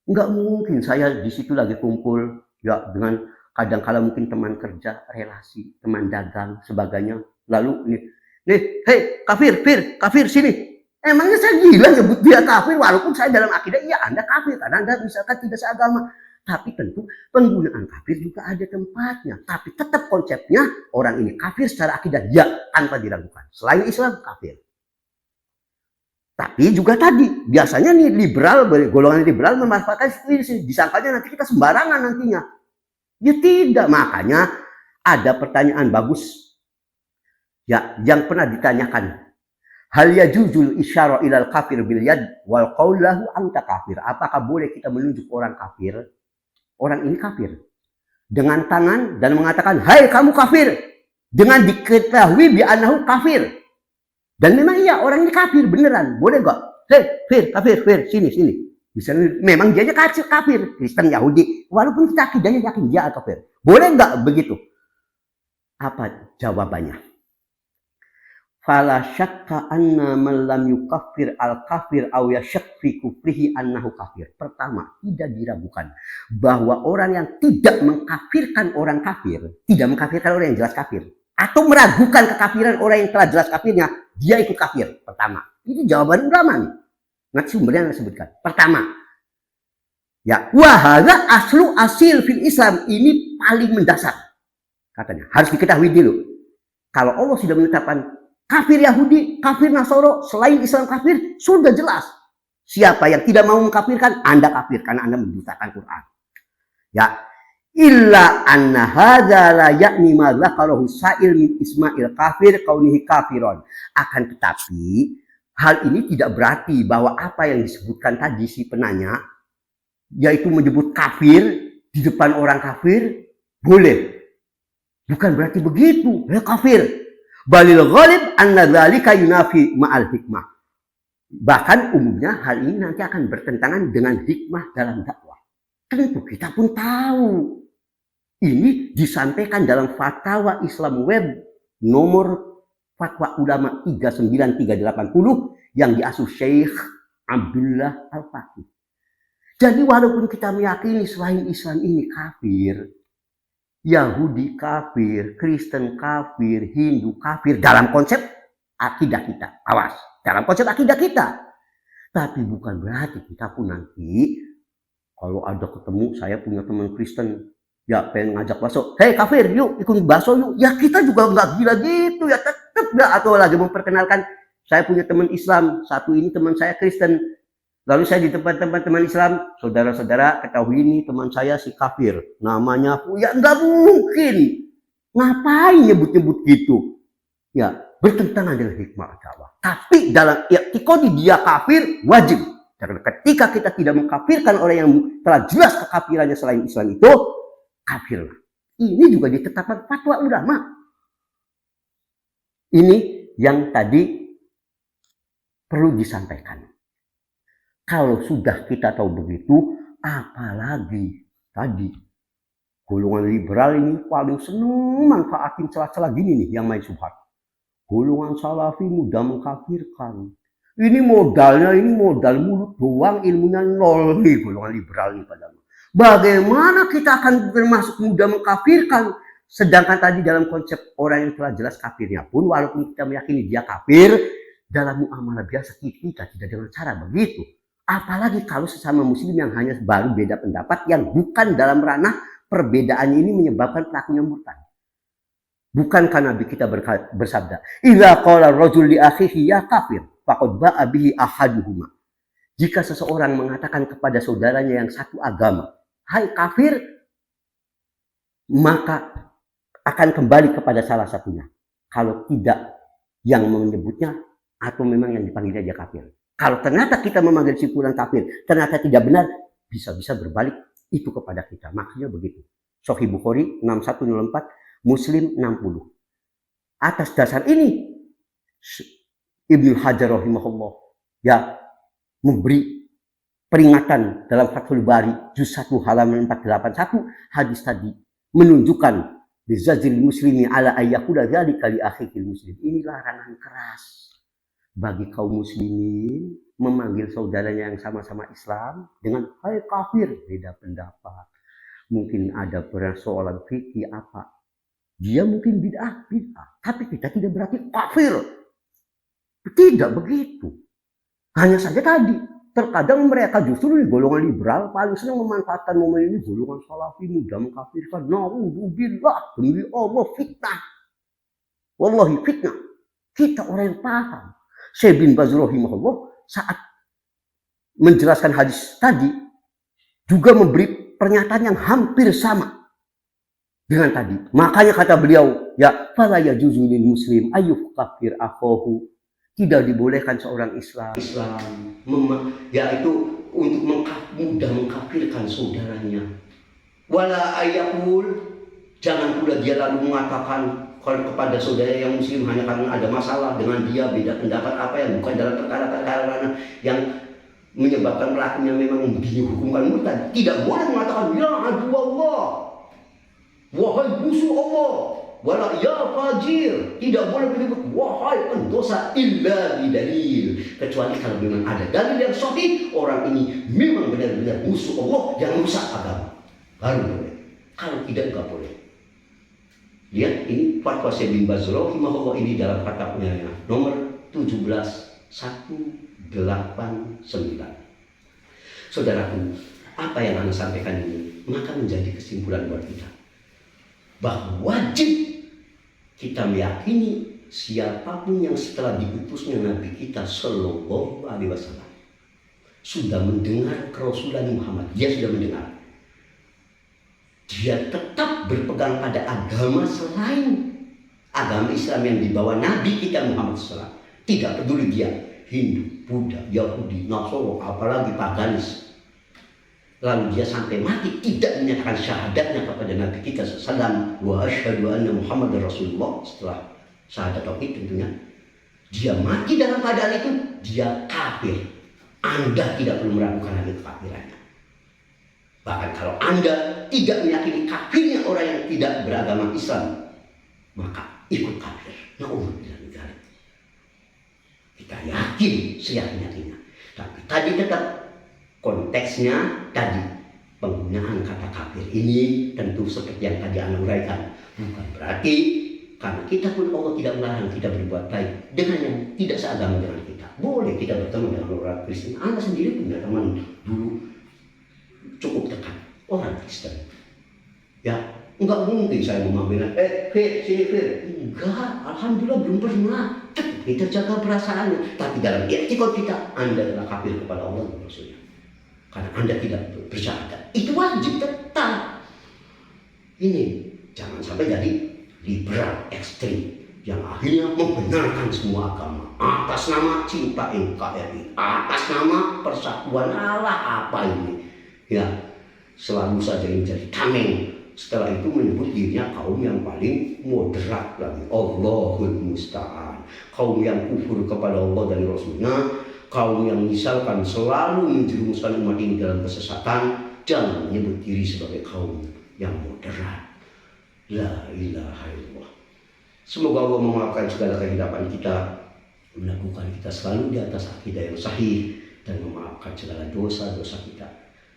Nggak mungkin saya di situ lagi kumpul ya dengan kadang-kala mungkin teman kerja, relasi, teman dagang, sebagainya. Lalu hei kafir sini. Emangnya saya gila nyebut dia kafir walaupun saya dalam akidah iya Anda kafir karena Anda misalkan tidak seagama. Tapi tentu penggunaan kafir juga ada tempatnya. Tapi tetap konsepnya orang ini kafir secara akidah ya tanpa diragukan. Selain Islam kafir. Tapi juga tadi biasanya nih liberal, golongan liberal memanfaatkan ini, disangkanya nanti kita sembarangan nantinya. Ya tidak, makanya ada pertanyaan bagus ya yang pernah ditanyakan. Hal yajuzul isyara ilal kafir bil yad wal qaul lahu anta kafir. Apakah boleh kita menunjuk orang kafir? Orang ini kafir dengan tangan dan mengatakan, "Hai kamu kafir." Dengan diketahui bi annahu kafir. Dan memang iya orang ini kafir beneran. Boleh enggak? Hei, kafir, sini. Misalnya memang dia kafir, Kristen, Yahudi. Walaupun kita akidahnya yakin dia kafir. Boleh enggak begitu? Apa jawabannya? Fala syakka anna man lam yukaffir al-kafir aw yashak fi kufrihi annahu kafir. Pertama, tidak diragukan bahwa orang yang tidak mengkafirkan orang kafir, tidak mengkafirkan orang yang jelas kafir, atau meragukan kekafiran orang yang telah jelas kafirnya, dia ikut kafir. Pertama, ini jawaban ulama nih. Nanti sumbernya disebutkan. Pertama, ya, wahada aslu asil fil Islam, ini paling mendasar. katanya. Harus diketahui dulu. Kalau Allah sudah menetapkan kafir Yahudi, kafir Nasoro, selain Islam kafir, sudah jelas. Siapa yang tidak mau mengkafirkan, Anda kafir karena Anda mendustakan Quran. Ya, illa anna hadza la ya'ni ma dzakarahu sa'il min isma'il kafir kaunihi kafiron. Akan tetapi hal ini tidak berarti bahwa apa yang disebutkan tadi si penanya, yaitu menyebut kafir di depan orang kafir, boleh. Bukan berarti begitu, ya kafir. Balil ghalib anna dzalika yunafi ma'al hikmah. Bahkan umumnya hal ini nanti akan bertentangan dengan hikmah dalam dakwah. Tentu kita pun tahu. Ini disampaikan dalam Fatwa Islam Web nomor Fatwa Ulama 39380 yang diasuh Syekh Abdullah Al-Faqih. Jadi walaupun kita meyakini selain Islam ini kafir, Yahudi kafir, Kristen kafir, Hindu kafir dalam konsep akidah kita. Awas, dalam konsep akidah kita. Tapi bukan berarti kita pun nanti kalau ada ketemu, saya punya teman Kristen, ya pengen ngajak bakso, hei kafir yuk ikut bakso yuk. Ya kita juga nggak gila gitu ya, tetap nggak. Atau lagi memperkenalkan, saya punya teman Islam, satu ini teman saya Kristen. Lalu saya di tempat-tempat teman Islam, saudara-saudara ketahui ini teman saya si kafir, namanya ya nggak mungkin. Ngapain nyebut-nyebut gitu? Ya bertentangan dengan hikmah dakwah. Tapi dalam i'tiqadi dia kafir wajib. Karena ketika kita tidak mengkafirkan orang yang telah jelas kekafirannya selain Islam itu, kafir. Ini juga ditetapkan fatwa ulama. Ini yang tadi perlu disampaikan. Kalau sudah kita tahu begitu, apalagi tadi golongan liberal ini paling senang manfaatin celah-celah gini nih yang main subhat. Golongan salafi mudah mengkafirkan. Ini modalnya, ini modal mulut doang, ilmunya nol nih golongan liberal ini padahal. Bagaimana kita akan termasuk mudah mengkafirkan? Sedangkan tadi dalam konsep orang yang telah jelas kafirnya pun, walaupun kita meyakini dia kafir, dalam muamalah biasa kita tidak dengan cara begitu. Apalagi kalau sesama muslim yang hanya baru beda pendapat yang bukan dalam ranah perbedaan ini menyebabkan pelakunya murtad. Bukankah Nabi kita bersabda, "Idza qala ar-rajul li akhihi ya kafir, faqad ba'a bihi ahaduhuma." Jika seseorang mengatakan kepada saudaranya yang satu agama, "Hai kafir," maka akan kembali kepada salah satunya. Kalau tidak yang menyebutnya atau memang yang dipanggilnya dia kafir. Kalau ternyata kita memanggil simpulan kafir, ternyata tidak benar, bisa-bisa berbalik itu kepada kita. Maksudnya begitu. Sahih Bukhari 6104, Muslim 60. Atas dasar ini, Ibnu Hajar rahimahullah ya memberi peringatan dalam Fathul Bari juz 1 halaman 481 hadis tadi menunjukkan bizajil muslimi ala ayyakula dzalika li akhikil muslim. Ini larangan keras bagi kaum muslimin memanggil saudaranya yang sama-sama Islam dengan hai kafir, beda pendapat. Mungkin ada persoalan fikih apa. Dia mungkin bid'ah, tapi kita tidak berarti kafir. Tidak begitu. Hanya saja tadi, terkadang mereka justru di golongan liberal paling senang memanfaatkan momen ini, golongan salafi mudah mengkafirkan. Na'udzubillah, demi Allah fitnah. Wallahi fitnah. Kita orang yang paham. Syekh bin Baz rahimahullah saat menjelaskan hadis tadi juga memberi pernyataan yang hampir sama dengan tadi. Makanya kata beliau, ya fala yajuzu lil muslim ayyuk kafir akhahu. Tidak dibolehkan seorang Islam yaitu untuk mudah mengkafirkan saudaranya. Wala ayakul, jangan pula dia lalu mengatakan kalau kepada saudara yang muslim hanya karena ada masalah dengan dia beda pendapat apa yang bukan dalam perkara-perkara yang menyebabkan pelakunya memang dihukumkan murtad. Tidak boleh mengatakan ya adu Allah, wahai musuh Allah, wala ya fajir. Tidak boleh menyebut wahai pendosa illa bidalil, kecuali kalau memang ada dalil yang sahih orang ini memang benar-benar musuh Allah yang rusak agama, baru boleh. Kalau tidak enggak boleh. Lihat ini fatwa Syekh bin Baz rahimahullah ini dalam fatwanya nomor 17189. Saudaraku, apa yang Anda sampaikan ini maka menjadi kesimpulan buat kita. bahwa wajib kita meyakini siapapun yang setelah diutusnya Nabi kita Sallallahu Alaihi Wasallam sudah mendengar kerasulan Muhammad. Dia sudah mendengar. Dia tetap berpegang pada agama selain agama Islam yang dibawa Nabi kita Muhammad SAW. Tidak peduli dia Hindu, Buddha, Yahudi, Nasoro, apalagi paganis. Lalu dia sampai mati tidak menyatakan syahadatnya kepada Nabi kita SAW. Wa asyhadu anna Muhammadar Rasulullah, setelah syahadat tauhid tentunya. Dia mati dalam keadaan itu, dia kafir. Anda tidak perlu meragukan lagi kekafirannya. Bahkan kalau Anda tidak meyakini kafirnya orang yang tidak beragama Islam, maka ikut kafir. Na'udzubillah min dzalik. Kita yakin seyakin-yakinnya. Tapi tadi tetap konteksnya tadi penggunaan kata kafir ini tentu seperti yang tadi Anda uraikan. Bukan berarti karena kita pun Allah tidak melarang kita berbuat baik dengan yang tidak seagama dengan kita. Boleh kita berteman dengan orang Kristen. Anda sendiri punya teman dulu cukup dekat orang Kristen. Ya, enggak mungkin saya mengambil Fir, sini Fir. Enggak, alhamdulillah belum pernah. Kita jaga perasaannya. Tapi dalam etika kita, Anda adalah kafir kepada Allah dan Rasulnya. Karena Anda tidak bersyahadat. Itu wajib tetap. Ini jangan sampai jadi liberal ekstrim yang akhirnya membenarkan semua agama atas nama cinta NKRI, atas nama persatuan. Allah apa ini? Ya, selalu saja ini jadi tameng. Setelah itu menyebut dirinya kaum yang paling moderat lagi. Allahul musta'an. Kaum yang kufur kepada Allah dan Rasulnya, kaum yang misalkan selalu menjerumuskan umat ini dalam kesesatan. Jangan menyebut diri sebagai kaum yang moderat. La ilaha illallah. Semoga Allah memaafkan segala kehidupan kita, melakukan kita selalu di atas akidah yang sahih, dan memaafkan segala dosa-dosa kita.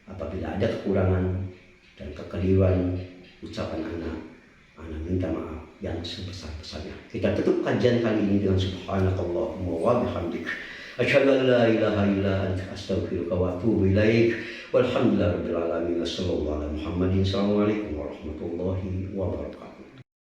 Apabila ada kekurangan dan kekeliruan ucapan anak minta maaf yang sebesar-besarnya. Kita tutup kajian kali ini dengan subhanakallahumma wa bihamdik. Asyhadu an la ilaha illa anta astaghfiruka wa atubu ilaik. Walhamdulillahirabbil alamin. Wassallallahu ala Muhammadin. Assalamualaikum warahmatullahi wabarakatuh.